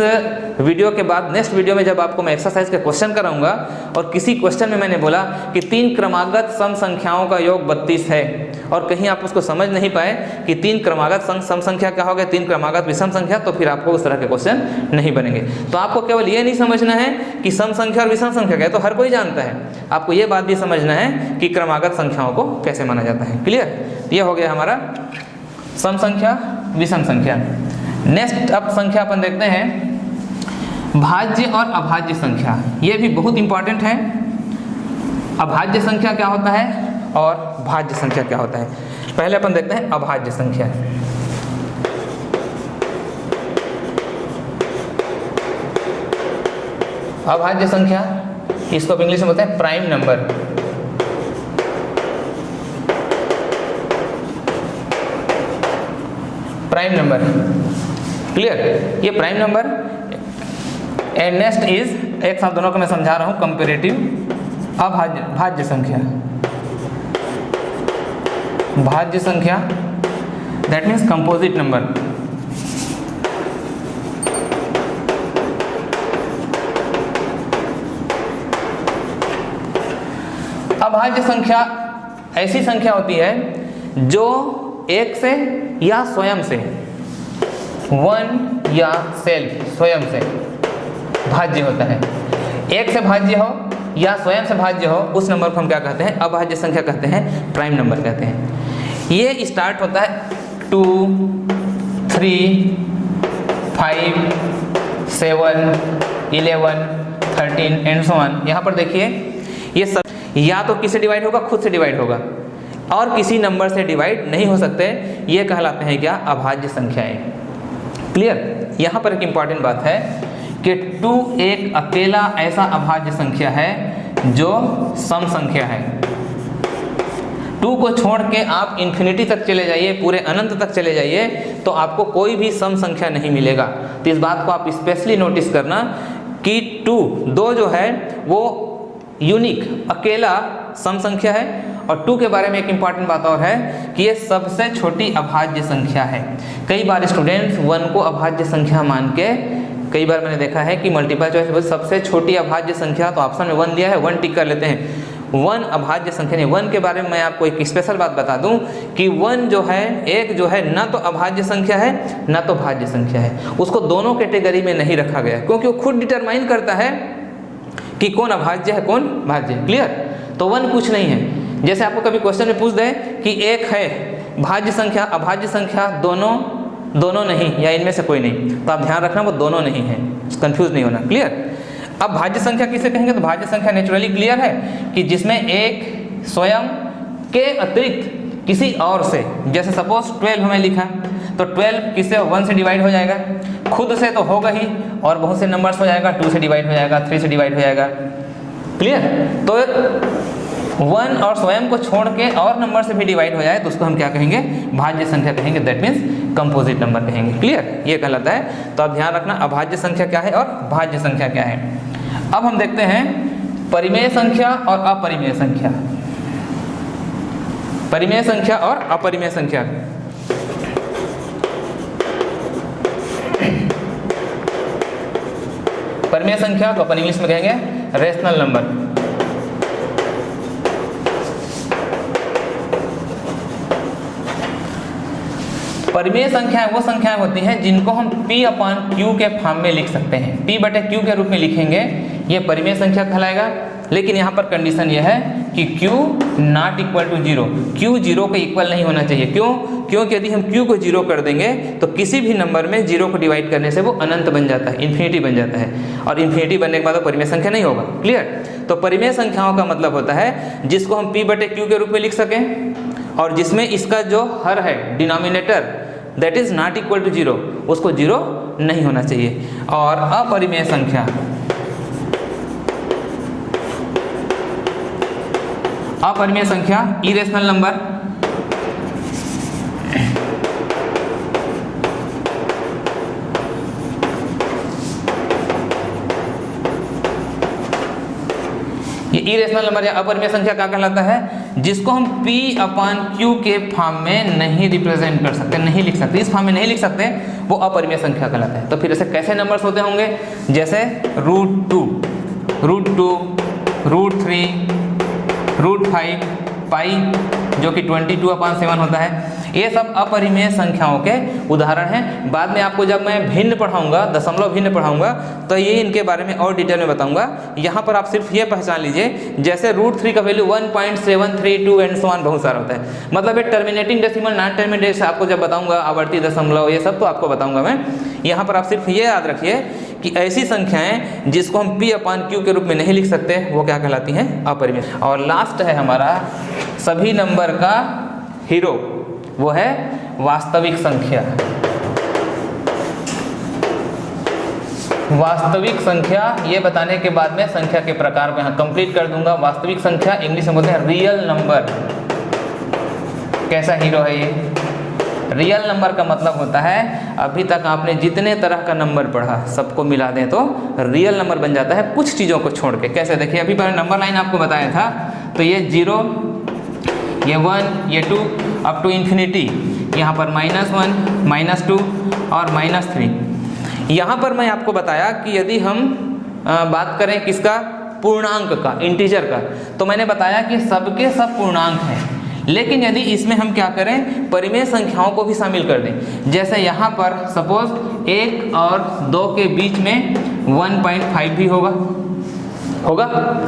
वीडियो के बाद नेक्स्ट वीडियो में जब आपको मैं एक्सरसाइज के क्वेश्चन कराऊंगा और किसी क्वेश्चन में मैंने बोला कि 3 क्रमागत सम संख्याओं का योग 32 है और कहीं आप उसको समझ नहीं पाए कि 3 क्रमागत सम संख्या क्या हो गया, 3 क्रमागत विषम संख्या, तो फिर आपको उस तरह के क्वेश्चन नहीं बनेंगे। तो आपको केवल ये नहीं समझना है कि सम संख्या और विषम संख्या क्या है, तो हर कोई जानता है, आपको ये बात भी समझना है कि क्रमागत संख्याओं को कैसे माना जाता है। क्लियर? ये हो गया हमारा सम संख्या विषम संख्या। नेक्स्ट अब संख्या अपन देखते हैं भाज्य और अभाज्य संख्या। ये भी बहुत इंपॉर्टेंट है। अभाज्य संख्या क्या होता है और भाज्य संख्या क्या होता है। पहले अपन देखते हैं अभाज्य संख्या। अभाज्य संख्या, इसको इंग्लिश में बोलते हैं prime number. Prime number, clear? ये prime number. And next is, एक साथ दोनों को मैं समझा रहा हूं, कंपेरेटिव भाज्य संख्या। भाज्य संख्या दैट मीन्स कंपोजिट नंबर। अभाज्य संख्या ऐसी संख्या होती है जो एक से या स्वयं से, वन या सेल्फ, स्वयं से भाज्य होता है। एक से भाज्य हो या स्वयं से भाज्य हो, उस नंबर को हम क्या कहते हैं, अभाज्य संख्या कहते हैं, प्राइम नंबर कहते हैं। ये स्टार्ट होता है 2, 3, 5, 7, 11, 13 एंड सो ऑन। यहाँ पर देखिए ये सब या तो किससे डिवाइड होगा, खुद से डिवाइड होगा, और किसी नंबर से डिवाइड नहीं हो सकते। ये कहलाते हैं क्या, अभाज्य संख्याएं। क्लियर? यहाँ पर एक इंपॉर्टेंट बात है कि 2 एक अकेला ऐसा अभाज्य संख्या है जो सम संख्या है। 2 को छोड़ के आप इन्फिनिटी तक चले जाइए, पूरे अनंत तक चले जाइए, तो आपको कोई भी सम संख्या नहीं मिलेगा। तो इस बात को आप स्पेशली नोटिस करना कि 2 जो है वो यूनिक अकेला सम संख्या है। और 2 के बारे में एक इंपॉर्टेंट बात और है कि ये सबसे छोटी अभाज्य संख्या है। कई बार स्टूडेंट्स 1 को अभाज्य संख्या मान के, कई बार मैंने देखा है कि मल्टीपल चॉइस सबसे छोटी अभाज्य संख्या, तो ऑप्शन में 1 दिया है, 1 टिक कर लेते हैं। 1 अभाज्य संख्या नहीं। 1 के बारे में मैं आपको एक स्पेशल बात बता दूं कि 1 जो है, एक जो है, ना तो अभाज्य संख्या है ना तो भाज्य संख्या है। उसको दोनों कैटेगरी में नहीं रखा गया, क्योंकि वो खुद डिटरमाइन करता है कि कौन अभाज्य है कौन भाज्य। क्लियर? तो 1 कुछ नहीं है। जैसे आपको कभी क्वेश्चन में पूछ दे कि एक है भाज्य संख्या अभाज्य संख्या, दोनों नहीं, या इनमें से कोई नहीं, तो आप ध्यान रखना वो दोनों नहीं है, कंफ्यूज नहीं होना। क्लियर? अब भाज्य संख्या किसे कहेंगे, तो भाज्य संख्या नेचुरली क्लियर है कि जिसमें एक स्वयं के अतिरिक्त किसी और से, जैसे सपोज 12 हमें लिखा, तो 12 किससे, 1 से डिवाइड हो जाएगा, खुद से तो होगा ही, और बहुत से नंबर्स हो जाएगा, 2 से डिवाइड हो जाएगा, 3 से डिवाइड हो जाएगा। क्लियर? तो 1 और स्वयं को छोड़ के और नंबर से भी डिवाइड हो जाए तो उसको हम क्या कहेंगे, भाज्य संख्या कहेंगे, दैट मीन्स कंपोजिट नंबर कहेंगे। क्लियर? ये कहलाता है। तो आप ध्यान रखना अभाज्य संख्या क्या है और भाज्य संख्या क्या है। अब हम देखते हैं परिमेय संख्या और अपरिमेय संख्या। परिमेय संख्या और अपरिमेय संख्या। परिमेय संख्या को अपन इंग्लिश में कहेंगे रेशनल नंबर। परिमेय संख्याएं वो संख्याएं होती हैं जिनको हम P/Q के फॉर्म में लिख सकते हैं, P/Q के रूप में लिखेंगे, ये परिमेय संख्या कहलाएगा। लेकिन यहाँ पर कंडीशन यह है कि Q not equal to 0, Q 0 के इक्वल नहीं होना चाहिए। क्यों? क्योंकि यदि हम Q को 0 कर देंगे तो किसी भी नंबर में 0 को डिवाइड करने से वो अनंत बन जाता है, इन्फिनिटी बन जाता है, और इन्फिनिटी बनने के बाद वो परिमेय संख्या नहीं होगा। क्लियर? तो परिमेय संख्याओं का मतलब होता है जिसको हम P/Q के रूप में लिख सकें और जिसमें इसका जो हर है, denominator, that is not equal to 0, उसको 0 नहीं होना चाहिए। और अपरिमेय संख्या, अपरिमेय संख्या इरेशनल नंबर, ये इरेशनल नंबर या अपरिमेय संख्या क्या कहलाता है? जिसको हम P/Q के फॉर्म में नहीं रिप्रेजेंट कर सकते, नहीं लिख सकते, इस फॉर्म में नहीं लिख सकते, वो अपरिमेय संख्या कहलाता है। तो फिर ऐसे कैसे नंबर्स होते होंगे? जैसे √2, √3, √5, पाई जो कि 22/7 होता है। ये सब अपरिमेय संख्याओं के उदाहरण हैं। बाद में आपको जब मैं भिन्न पढ़ाऊंगा, दशमलव भिन्न पढ़ाऊंगा, तो ये इनके बारे में और डिटेल में बताऊंगा। यहाँ पर आप सिर्फ ये पहचान लीजिए, जैसे √3 का वैल्यू 1.732 एंड सो ऑन बहुत सारा होता है। मतलब ये टर्मिनेटिंग डेसिमल, नॉन टर्मिनेटिंग आपको जब बताऊंगा, आवर्ती दशमलव, ये सब तो आपको बताऊंगा मैं। यहाँ पर आप सिर्फ ये याद रखिए कि ऐसी संख्याएं जिसको हम P/Q के रूप में नहीं लिख सकते, वो क्या कहलाती हैं? अपरिमेय। और लास्ट है हमारा सभी नंबर का हीरो, वो है वास्तविक संख्या। वास्तविक संख्या ये बताने के बाद में संख्या के प्रकार को यहाँ कंप्लीट कर दूंगा। वास्तविक संख्या इंग्लिश में बोलते हैं रियल नंबर। कैसा हीरो है ये? रियल नंबर का मतलब होता है, अभी तक आपने जितने तरह का नंबर पढ़ा सबको मिला दें तो रियल नंबर बन जाता है, कुछ चीज़ों को छोड़ के। कैसे? देखिए, अभी मैंने नंबर लाइन आपको बताया था, तो ये 0, ये 1, ये 2 अप टू इन्फिनिटी। यहाँ पर -1, -2 और -3। यहाँ पर मैं आपको बताया कि यदि हम बात करें किसका? पूर्णांक का, इंटीजर का, तो मैंने बताया कि सबके सब पूर्णांक हैं। लेकिन यदि इसमें हम क्या करें? परिमेय संख्याओं को भी शामिल कर दें। जैसे यहाँ पर सपोज 1 और 2 के बीच में 1.5 भी होगा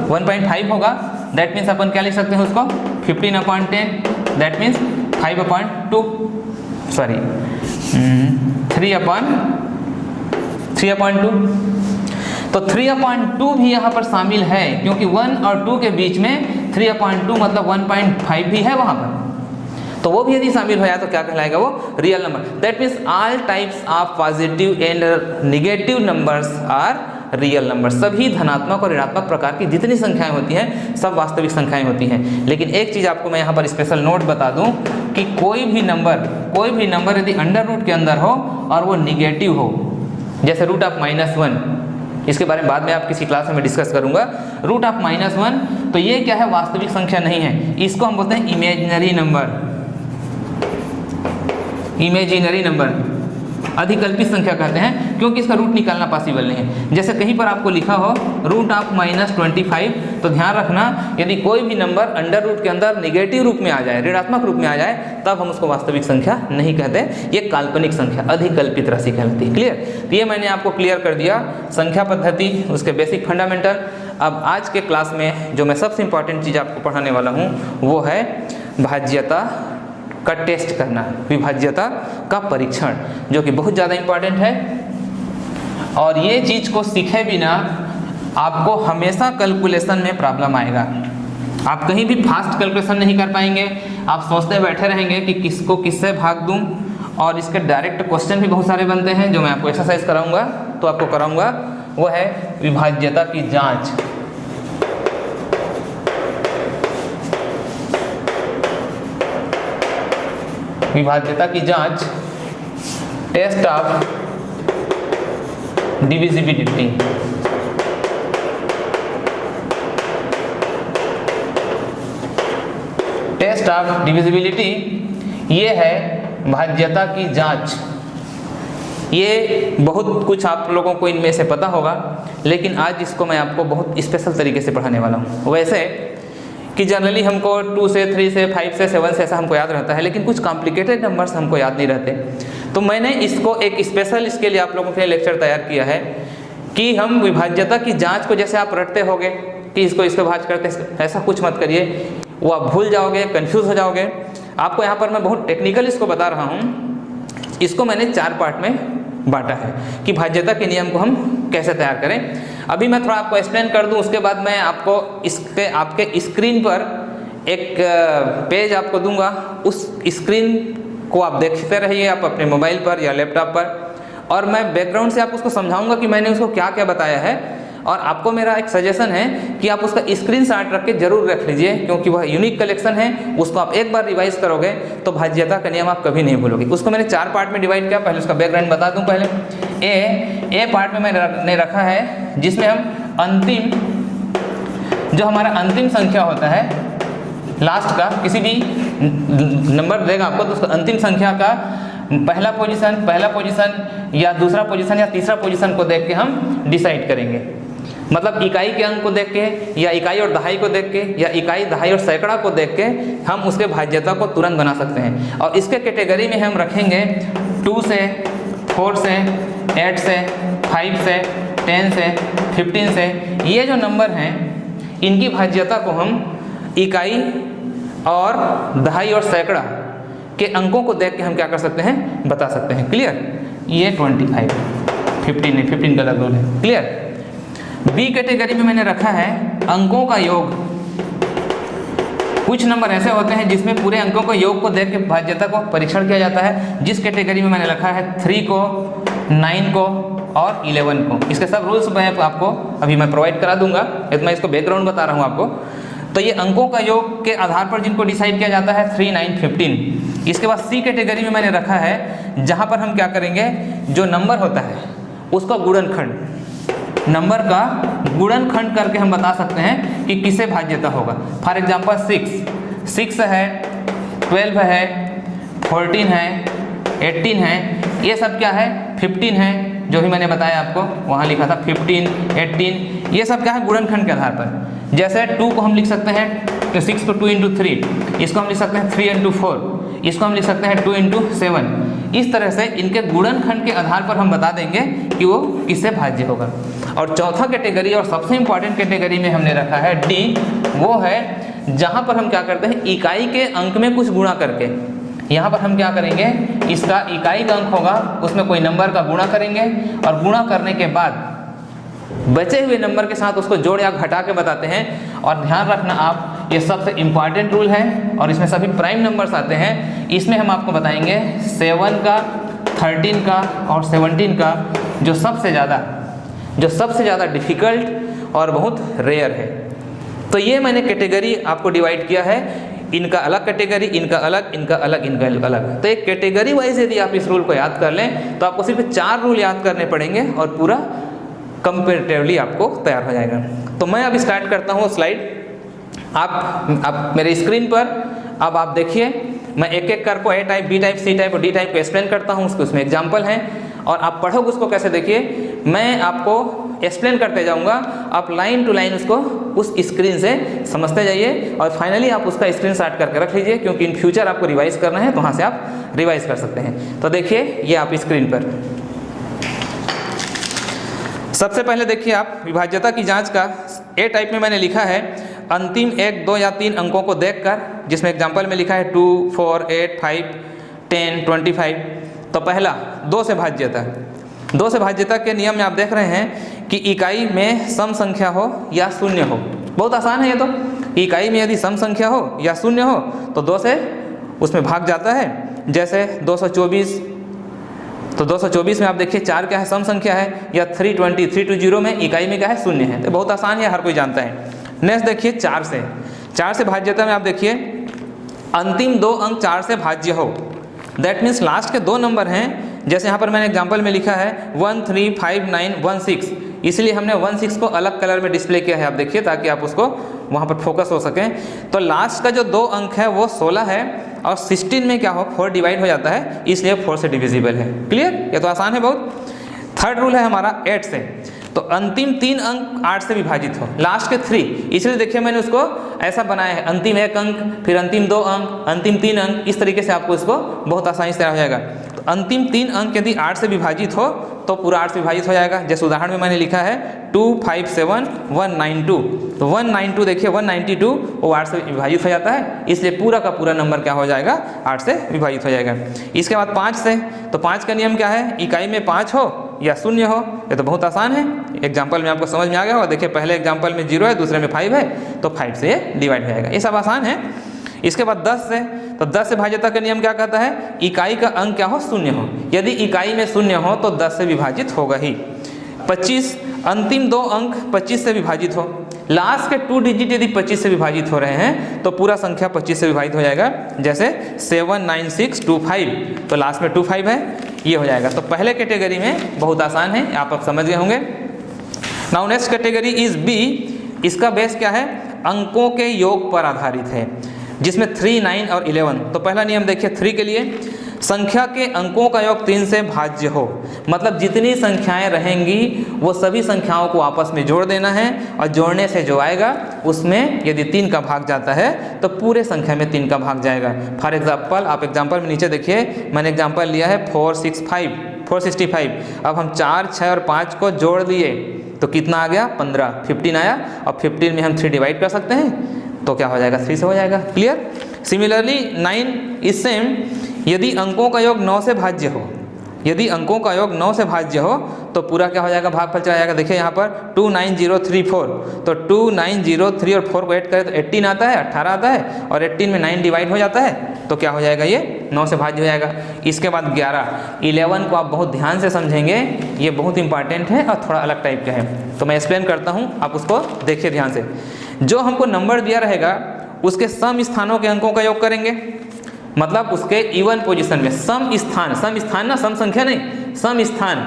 1.5 होगा। दैट मीन्स अपन क्या लिख सकते हैं उसको? 15/10, दैट मीन्स 5/2, सॉरी 3/2। तो 3/2 भी यहाँ पर शामिल है, क्योंकि 1 और 2 के बीच में 3/2 मतलब 1.5 भी है वहाँ पर। तो वो भी यदि शामिल हो जाए तो क्या कहलाएगा? वो real number. That means all types of positive and negative numbers are real number. सभी धनात्मक और ऋणात्मक प्रकार की जितनी संख्याएं होती हैं सब वास्तविक संख्याएं होती हैं। लेकिन एक चीज़ आपको मैं यहाँ पर स्पेशल नोट बता दूँ कि कोई भी नंबर यदि अंडर रूट के अंदर हो और वो निगेटिव हो, जैसे √(-1), इसके बारे में बाद में आप किसी क्लास में डिस्कस करूंगा। √(-1), तो ये क्या है? वास्तविक संख्या नहीं है, इसको हम बोलते हैं इमेजिनरी नंबर, अधिकल्पित संख्या कहते हैं, क्योंकि इसका रूट निकालना पॉसिबल नहीं है। जैसे कहीं पर आपको लिखा हो √(-25), तो ध्यान रखना, यदि कोई भी नंबर अंडर रूट के अंदर निगेटिव रूप में आ जाए, ऋणात्मक रूप में आ जाए, तब हम उसको वास्तविक संख्या नहीं कहते, ये काल्पनिक संख्या, अधिकल्पित राशि कहलाती है। क्लियर? तो ये मैंने आपको क्लियर कर दिया संख्या पद्धति, उसके बेसिक फंडामेंटल। अब आज के क्लास में जो मैं सबसे इंपॉर्टेंट चीज़ आपको पढ़ाने वाला हूँ वो है भाज्यता का टेस्ट करना, विभाज्यता का परीक्षण, जो कि बहुत ज़्यादा इंपॉर्टेंट है। और ये चीज़ को सीखे बिना आपको हमेशा कैलकुलेशन में प्रॉब्लम आएगा। आप कहीं भी फास्ट कैलकुलेशन नहीं कर पाएंगे। आप सोचते बैठे रहेंगे कि किसको किससे भाग दूं, और इसके डायरेक्ट क्वेश्चन भी बहुत सारे बनते हैं जो मैं आपको एक्सरसाइज कराऊंगा, तो आपको कराऊंगा वो है विभाज्यता की जाँच। विभाज्यता की जांच, test of divisibility. Test of divisibility ये है भाज्यता की जांच। ये बहुत कुछ आप लोगों को इनमें से पता होगा, लेकिन आज इसको मैं आपको बहुत स्पेशल तरीके से पढ़ाने वाला हूँ। वैसे कि जनरली हमको 2 से 3 से 5 से 7 से ऐसा हमको याद रहता है, लेकिन कुछ कॉम्प्लिकेटेड नंबर्स हमको याद नहीं रहते। तो मैंने इसको एक स्पेशल इसके लिए आप लोगों के लिए लेक्चर तैयार किया है कि हम विभाज्यता की जांच को जैसे आप रटते होगे कि इसको भाज करते, ऐसा कुछ मत करिए, वो आप भूल जाओगे, कन्फ्यूज़ हो जाओगे। आपको यहाँ पर मैं बहुत टेक्निकल इसको बता रहा हूँ। इसको मैंने 4 पार्ट में बांटा है कि भाज्यता के नियम को हम कैसे तैयार करें। अभी मैं थोड़ा आपको एक्सप्लेन कर दूं, उसके बाद मैं आपको इसके आपके स्क्रीन पर एक पेज आपको दूंगा। उस स्क्रीन को आप देखते रहिए, आप अपने मोबाइल पर या लैपटॉप पर, और मैं बैकग्राउंड से आपको उसको समझाऊंगा कि मैंने उसको क्या क्या बताया है। और आपको मेरा एक सजेशन है कि आप उसका स्क्रीनशॉट रख के जरूर रख लीजिए, क्योंकि वह यूनिक कलेक्शन है। उसको आप एक बार रिवाइज करोगे तो भाज्यता का नियम आप कभी नहीं भूलोगे। उसको मैंने 4 पार्ट में डिवाइड किया। पहले उसका बैकग्राउंड बता दूं। पहले ए पार्ट में मैंने रखा है जिसमें हम अंतिम जो हमारा अंतिम संख्या होता है लास्ट का, किसी भी नंबर देगा आपको तो उसका अंतिम संख्या का पहला पोजीशन या दूसरा पोजीशन या तीसरा पोजीशन को देख के हम डिसाइड करेंगे। मतलब इकाई के अंक को देख के या इकाई और दहाई को देख के या इकाई, दहाई और सैकड़ा को देख के हम उसके भाज्यता को तुरंत बना सकते हैं। और इसके कैटेगरी में हम रखेंगे 2 से, 4 से, 8 से, 5 से, 10 से, 15 से। ये जो नंबर हैं इनकी भाज्यता को हम इकाई और दहाई और सैकड़ा के अंकों को देख के हम क्या कर सकते हैं, बता सकते हैं। क्लियर? ये 25, 15 नहीं, 15 गलत रूल है। क्लियर? बी कैटेगरी में मैंने रखा है अंकों का योग। कुछ नंबर ऐसे होते हैं जिसमें पूरे अंकों को योग को देख के भाज्यता को परीक्षण किया जाता है। जिस कैटेगरी में मैंने रखा है 3 को, 9 को और 11 को। इसके सब रूल्स मैं आपको अभी मैं प्रोवाइड करा दूंगा, तो मैं इसको बैकग्राउंड बता रहा हूँ आपको। तो ये अंकों का योग के आधार पर जिनको डिसाइड किया जाता है 3, 9, 15। इसके बाद सी कैटेगरी में मैंने रखा है जहाँ पर हम क्या करेंगे, जो नंबर होता है उसका गुणनखंड, नंबर का गुणनखंड करके हम बता सकते हैं कि किसे भाज्यता होगा। फॉर एग्जांपल 6 है, 12 है, 14 है, 18 है, ये सब क्या है, 15 है, जो भी मैंने बताया आपको वहाँ लिखा था 15, 18, ये सब क्या है गुणनखंड के आधार पर। जैसे 2 को हम लिख सकते हैं 6 को 2 into 3, इसको हम लिख सकते हैं 3 into 4, इसको हम लिख सकते हैं 2 into 7। इस तरह से इनके गुणनखंड के आधार पर हम बता देंगे कि वो किससे भाज्य होगा। और चौथा कैटेगरी और सबसे इंपॉर्टेंट कैटेगरी में हमने रखा है डी, वो है जहाँ पर हम क्या करते हैं, इकाई के अंक में कुछ गुणा करके। यहाँ पर हम क्या करेंगे, इसका इकाई का अंक होगा उसमें कोई नंबर का गुणा करेंगे और गुणा करने के बाद बचे हुए नंबर के साथ उसको जोड़ या घटा के बताते हैं। और ध्यान रखना आप, ये सबसे इम्पॉर्टेंट रूल है और इसमें सभी प्राइम नंबर्स आते हैं। इसमें हम आपको बताएंगे 7 का, 13 का और 17 का जो सबसे ज़्यादा डिफ़िकल्ट और बहुत रेयर है। तो ये मैंने कैटेगरी आपको डिवाइड किया है, इनका अलग कैटेगरी, इनका अलग, इनका अलग, इनका अलग। तो एक कैटेगरी वाइज यदि आप इस रूल को याद कर लें तो आपको सिर्फ 4 रूल याद करने पड़ेंगे और पूरा कंपेरेटिवली आपको तैयार हो जाएगा। तो मैं अब स्टार्ट करता हूँ स्लाइड। आप मेरे स्क्रीन पर अब आप देखिए, मैं एक एक करके A type, B type, C type और डी टाइप को एक्सप्लेन करता हूँ। उसमें एग्जाम्पल हैं और आप पढ़ोगे उसको कैसे। देखिए मैं आपको एक्सप्लेन करते जाऊँगा, आप लाइन टू लाइन उसको उस स्क्रीन से समझते जाइए और फाइनली आप उसका स्क्रीनशॉट करके रख लीजिए, क्योंकि इन फ्यूचर आपको रिवाइज करना है तो वहाँ से आप रिवाइज कर सकते हैं। तो देखिए ये आप स्क्रीन पर सबसे पहले देखिए आप विभाज्यता की जांच का ए टाइप में मैंने लिखा है अंतिम 1, 2 या 3 अंकों को देखकर, जिसमें एग्जाम्पल में लिखा है 2, 4, 8, 5, 10, 25। तो पहला 2 से भाज्यता। 2 से भाज्यता के नियम में आप देख रहे हैं कि इकाई में सम संख्या हो या शून्य हो। बहुत आसान है ये तो। इकाई में यदि सम संख्या हो या शून्य हो तो 2 से उसमें भाग जाता है। जैसे 224, तो 224 में आप देखिए 4 क्या है, सम संख्या है, या 320, 320 में इकाई में क्या है, शून्य है। तो बहुत आसान है, हर कोई जानता है। नेक्स्ट देखिए 4 से भाज्यता में आप देखिए अंतिम 2 अंक 4 से भाज्य हो। दैट मीन्स लास्ट के 2 नंबर हैं। जैसे यहाँ पर मैंने एग्जाम्पल में लिखा है 1, 3, 5, 9, 1, 6, इसलिए हमने 1, 6 को अलग कलर में डिस्प्ले किया है। आप देखिए ताकि आप उसको वहाँ पर फोकस हो सकें। तो लास्ट का जो 2 अंक है वो 16 है और 16 में क्या हो, 4 डिवाइड हो जाता है, इसलिए 4 से डिविजिबल है। क्लियर? ये तो आसान है बहुत। थर्ड रूल है हमारा 8 से। तो अंतिम 3 अंक 8 से विभाजित हो, लास्ट के 3, इसलिए देखिए मैंने उसको ऐसा बनाया है, अंतिम 1 अंक, फिर अंतिम 2 अंक, अंतिम 3 अंक। इस तरीके से आपको इसको बहुत आसानी से हो जाएगा। तो अंतिम 3 अंक यदि 8 से विभाजित हो तो पूरा 8 से विभाजित हो जाएगा। जैसे उदाहरण में मैंने लिखा है 257 192, तो 192 देखिए 192 वो 8 से विभाजित हो जाता है, इसलिए पूरा का पूरा नंबर क्या हो जाएगा, 8 से विभाजित हो जाएगा। इसके बाद 5 से, तो 5 का नियम क्या है, इकाई में 5 हो या शून्य हो। ये तो बहुत आसान है, एग्जाम्पल में आपको समझ में आ गया होगा। देखिए पहले एग्जाम्पल में 0 है, दूसरे में 5 है, तो 5 से ये डिवाइड हो जाएगा। ये सब आसान है। इसके बाद 10 से, तो 10 से भाज्यता का नियम क्या कहता है, इकाई का अंक क्या हो, शून्य हो। यदि इकाई में शून्य हो तो 10 से विभाजित होगा ही। 25, अंतिम 2 अंक 25 से विभाजित हो। लास्ट के 2 डिजिट यदि 25 से विभाजित हो रहे हैं तो पूरा संख्या 25 से विभाजित हो जाएगा। जैसे 79625, तो लास्ट में 25 है, ये हो जाएगा। तो पहले कैटेगरी में बहुत आसान है, आप अब समझ गए होंगे। Now next category is B. इसका बेस क्या है, अंकों के योग पर आधारित है, जिसमें 3, 9 और 11। तो पहला नियम देखिए 3 के लिए, संख्या के अंकों का योग 3 से भाज्य हो, मतलब जितनी संख्याएं रहेंगी वो सभी संख्याओं को आपस में जोड़ देना है, और जोड़ने से जो आएगा उसमें यदि 3 का भाग जाता है तो पूरे संख्या में 3 का भाग जाएगा। फॉर एग्जाम्पल, आप एग्जाम्पल में नीचे देखिए, मैंने एग्जाम्पल लिया है 465। अब हम 4, 6 और 5 को जोड़ दिए तो कितना आ गया, 15, 15 आया, और 15 में हम 3 डिवाइड कर सकते हैं तो क्या हो जाएगा, 3 से हो जाएगा। क्लियर। सिमिलरली 9 इज सेम, यदि अंकों का योग 9 से भाज्य हो, यदि अंकों का योग 9 से भाज्य हो तो पूरा क्या हो जाएगा, भागफल चला जाएगा। देखिए यहाँ पर 29034, तो 2903 और 4 को ऐड करें तो 18 आता है, 18 आता है, और 18 में 9 डिवाइड हो जाता है तो क्या हो जाएगा, ये 9 से भाज्य हो जाएगा। इसके बाद 11 को आप बहुत ध्यान से समझेंगे, ये बहुत इंपॉर्टेंट है और थोड़ा अलग टाइप का है, तो मैं एक्सप्लेन करता हूँ, आप उसको देखिए ध्यान से। जो हमको नंबर दिया रहेगा उसके सम स्थानों के अंकों का योग करेंगे, मतलब उसके इवन पोजीशन में सम स्थान ना, सम संख्या नहीं, सम स्थान,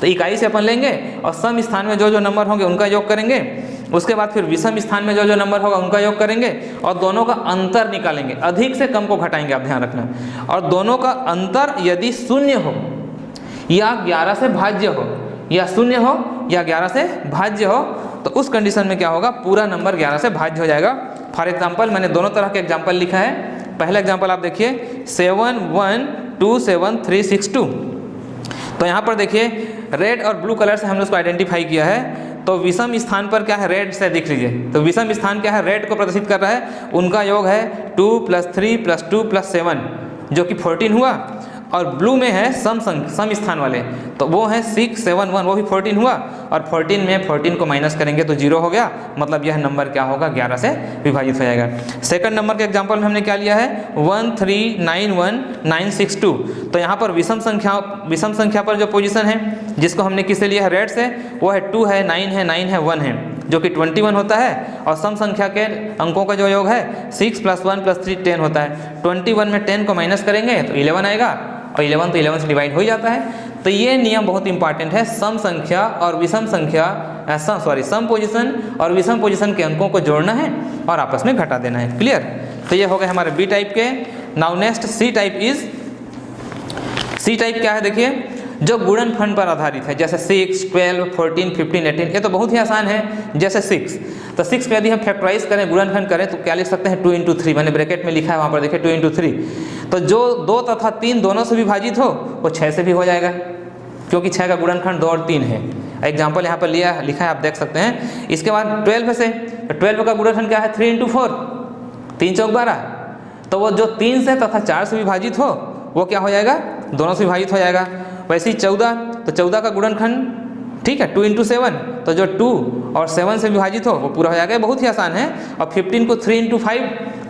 तो इकाई से अपन लेंगे और सम स्थान में जो जो नंबर होंगे उनका योग करेंगे। उसके बाद फिर विषम स्थान में जो जो नंबर होगा उनका योग करेंगे और दोनों का अंतर निकालेंगे, अधिक से कम को घटाएंगे, आप ध्यान रखना। और दोनों का अंतर यदि 0 हो या 11 से भाज्य हो, या 0 हो या 11 से भाज्य हो, तो उस कंडीशन में क्या होगा, पूरा नंबर 11 से भाज्य हो जाएगा। फॉर एग्जाम्पल, मैंने दोनों तरह के एग्जाम्पल लिखा है। पहला एग्जाम्पल आप देखिए 71273662। तो यहाँ पर देखिए रेड और ब्लू कलर से हमने उसको आइडेंटिफाई किया है, तो विषम स्थान पर क्या है, रेड से दिख लीजिए, तो विषम स्थान क्या है, रेड को प्रदर्शित कर रहा है। उनका योग है 2 + 3 + 2 + 7 जो कि 14 हुआ, और ब्लू में है सम स्थान वाले, तो वो है 6, 7, 1, वो भी 14 हुआ, और 14 में 14 को माइनस करेंगे तो 0 हो गया, मतलब यह नंबर क्या होगा, 11 से विभाजित हो जाएगा। सेकंड नंबर के एग्जांपल में हमने क्या लिया है, 1391962। तो यहाँ पर विषम संख्या पर जो पोजीशन है, जिसको हमने किससे लिया है, रेड से, वो है 2 है, 9 है, 9 है, 1 है, जो कि 21 होता है। और सम संख्या के अंकों का जो योग है 6 + 1 + 3 10 होता है। 21 में 10 को माइनस करेंगे तो 11 आएगा, और 11 तो 11 से डिवाइड हो जाता है। तो ये नियम बहुत इंपॉर्टेंट है, सम संख्या और विषम संख्या सम पोजीशन और विषम पोजीशन के अंकों को जोड़ना है और आपस में घटा देना है। क्लियर। तो ये हो गए हमारे बी टाइप के। नाउ नेक्स्ट सी टाइप क्या है, देखिए जो गुणनफल पर आधारित है, जैसे 6, 12, 14, 15, 18, ये तो बहुत ही आसान है। जैसे 6, तो 6 को यदि हम फैक्टराइज करें, गुणनफल करें, तो क्या लिख सकते हैं, 2 × 3, मैंने ब्रैकेट में लिखा है वहाँ पर देखिए 2 × 3। तो जो 2 तथा 3 दोनों से विभाजित हो वो 6 से भी हो जाएगा, क्योंकि 6 का गुणनखंड 2 और 3 है। एग्जाम्पल यहाँ पर लिखा है, आप देख सकते हैं। इसके बाद 12 से, तो 12 का गुणनखंड क्या है, 3 × 4, 3 × 4 12। तो वो जो 3 से तथा 4 से विभाजित हो वो क्या हो जाएगा, दोनों से विभाजित हो जाएगा। वैसे ही 14, तो 14 का गुणनखंड ठीक है 2 × 7, तो जो 2 और 7 से विभाजित हो वो पूरा हो जाएगा, बहुत ही आसान है। और 15 को 3 × 5,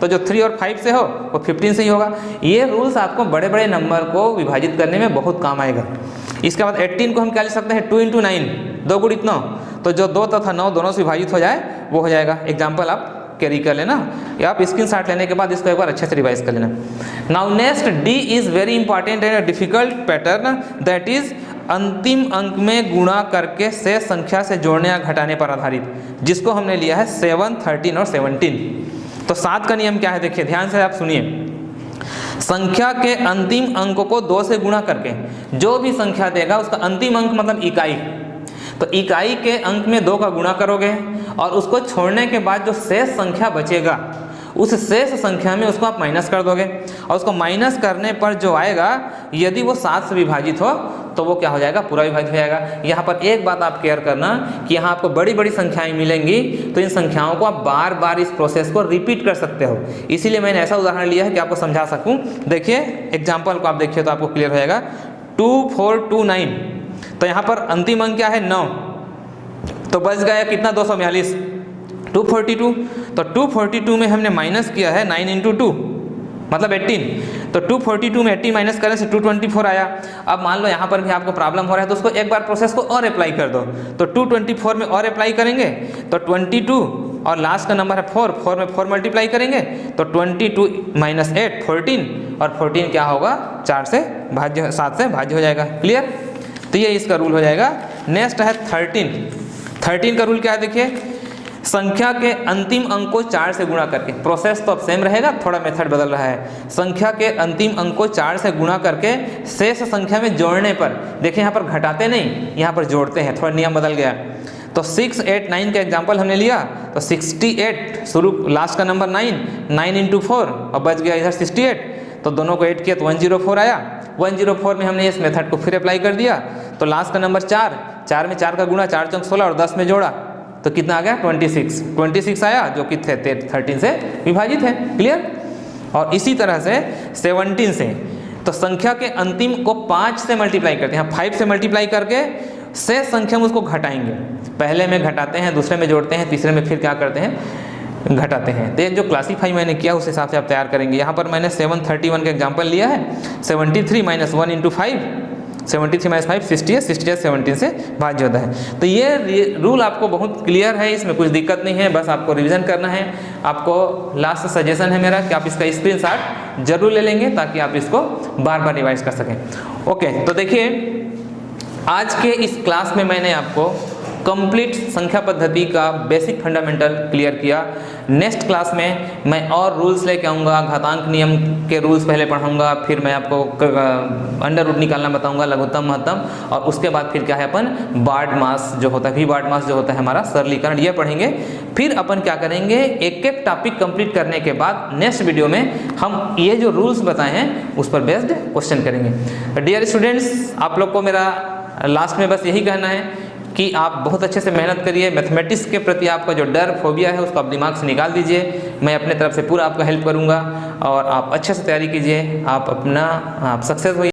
तो जो 3 और 5 से हो वो 15 से ही होगा। ये रूल्स आपको बड़े बड़े नंबर को विभाजित करने में बहुत काम आएगा। इसके बाद 18 को हम क्या लिख सकते हैं, 2 × 9, 2 × 9, तो जो 2 तथा 9 दोनों से विभाजित हो जाए वो हो जाएगा। एग्जाम्पल आप कैरी कर लेना, या आप स्क्रीनशॉट लेने के बाद इसको एक बार अच्छे से रिवाइज कर लेना। Now next D is very important and difficult pattern, that is अंतिम अंक में गुणा करके शेष संख्या से जोड़ने या घटाने पर आधारित, जिसको हमने लिया है 7, 13 और 17। तो 7 का नियम क्या है, देखिए ध्यान से आप सुनिए। संख्या के अंतिम अंक को 2 से गुणा करके जो भी संख्या देगा उसका अंतिम अंक मतलब इकाई, तो इकाई के अंक में 2 का गुणा करोगे और उसको छोड़ने के बाद जो शेष संख्या बचेगा उस शेष संख्या में उसको आप माइनस कर दोगे, और उसको माइनस करने पर जो आएगा यदि वो 7 से विभाजित हो तो वो क्या हो जाएगा, पूरा विभाजित हो जाएगा। यहाँ पर एक बात आप केयर करना कि यहाँ आपको बड़ी बड़ी संख्याएं मिलेंगी, तो इन संख्याओं को आप बार बार इस प्रोसेस को रिपीट कर सकते हो, इसीलिए मैंने ऐसा उदाहरण लिया है कि आपको समझा सकूँ। देखिए एग्जाम्पल को आप देखिए तो आपको क्लियर हो जाएगा। 2429, तो यहाँ पर अंतिम अंक क्या है 9, तो बच गया कितना 242, 242। तो 242 में हमने माइनस किया है 9 × 2 मतलब 18, तो 242 में 18 माइनस करने से 224 आया। अब मान लो यहाँ पर भी आपको प्रॉब्लम हो रहा है तो उसको एक बार प्रोसेस को और अप्लाई कर दो, तो 224 में और अप्लाई करेंगे तो 22 और लास्ट का नंबर है 4, 4 में 4 मल्टीप्लाई करेंगे तो 22 - 8 14, और 14 क्या होगा 7 से भाज्य हो जाएगा। क्लियर। तो ये इसका रूल हो जाएगा। नेक्स्ट है 13 का रूल क्या है, देखिए संख्या के अंतिम अंक को 4 से गुणा करके, प्रोसेस तो अब सेम रहेगा, थोड़ा मेथड बदल रहा है। संख्या के अंतिम अंक को 4 से गुणा करके शेष संख्या में जोड़ने पर, देखिए यहाँ पर घटाते नहीं, यहाँ पर जोड़ते हैं, थोड़ा नियम बदल गया। तो 6, 8, 9 का एग्जाम्पल हमने लिया, तो 68 शुरू लास्ट का नंबर 9 इंटू 4 और बच गया इधर 68, तो दोनों को 8 किया तो 104 आया। 104 में हमने इस मेथड को फिर अप्लाई कर दिया, तो लास्ट का नंबर 4 में 4 का गुणा, 4 चौक 16 और 10 में जोड़ा तो कितना आ गया 26 आया, जो कि 13 से विभाजित है। क्लियर। और इसी तरह से 17 से, तो संख्या के अंतिम को 5 से मल्टीप्लाई करते हैं, 5 से मल्टीप्लाई करके शेष संख्या में उसको घटाएंगे, पहले में घटाते हैं, दूसरे में जोड़ते हैं, तीसरे में फिर क्या करते हैं घटाते हैं। तो जो क्लासीफाई मैंने किया उस हिसाब से आप तैयार करेंगे। यहाँ पर मैंने 731 का एग्जाम्पल लिया है, 73 - 1 × 5, 73 - 5 68, 68 17 से भाज्य होता है। तो ये रूल आपको बहुत क्लियर है, इसमें कुछ दिक्कत नहीं है, बस आपको रिवीजन करना है। आपको लास्ट सजेशन है मेरा कि आप इसका स्क्रीनशॉट जरूर ले लेंगे ताकि आप इसको बार बार रिवाइज कर सकें। ओके, तो देखिए आज के इस क्लास में मैंने आपको कंप्लीट संख्या पद्धति का बेसिक फंडामेंटल क्लियर किया। नेक्स्ट क्लास में मैं और रूल्स लेके आऊँगा, घातांक नियम के रूल्स पहले पढ़ाऊँगा, फिर मैं आपको अंडर रूट निकालना बताऊँगा, लघुत्तम महत्तम, और उसके बाद फिर क्या है अपन बार्ड मास जो होता है, वी बार्ड मास जो होता है हमारा सरलीकरण, ये पढ़ेंगे। फिर अपन क्या करेंगे, एक एक टॉपिक कंप्लीट करने के बाद नेक्स्ट वीडियो में हम ये जो रूल्स बताए हैं उस पर बेस्ड क्वेश्चन करेंगे। डियर स्टूडेंट्स, आप लोग को मेरा लास्ट में बस यही कहना है कि आप बहुत अच्छे से मेहनत करिए। मैथमेटिक्स के प्रति आपका जो डर फोबिया है उसको आप दिमाग से निकाल दीजिए। मैं अपने तरफ से पूरा आपका हेल्प करूंगा और आप अच्छे से तैयारी कीजिए, आप सक्सेस होइए।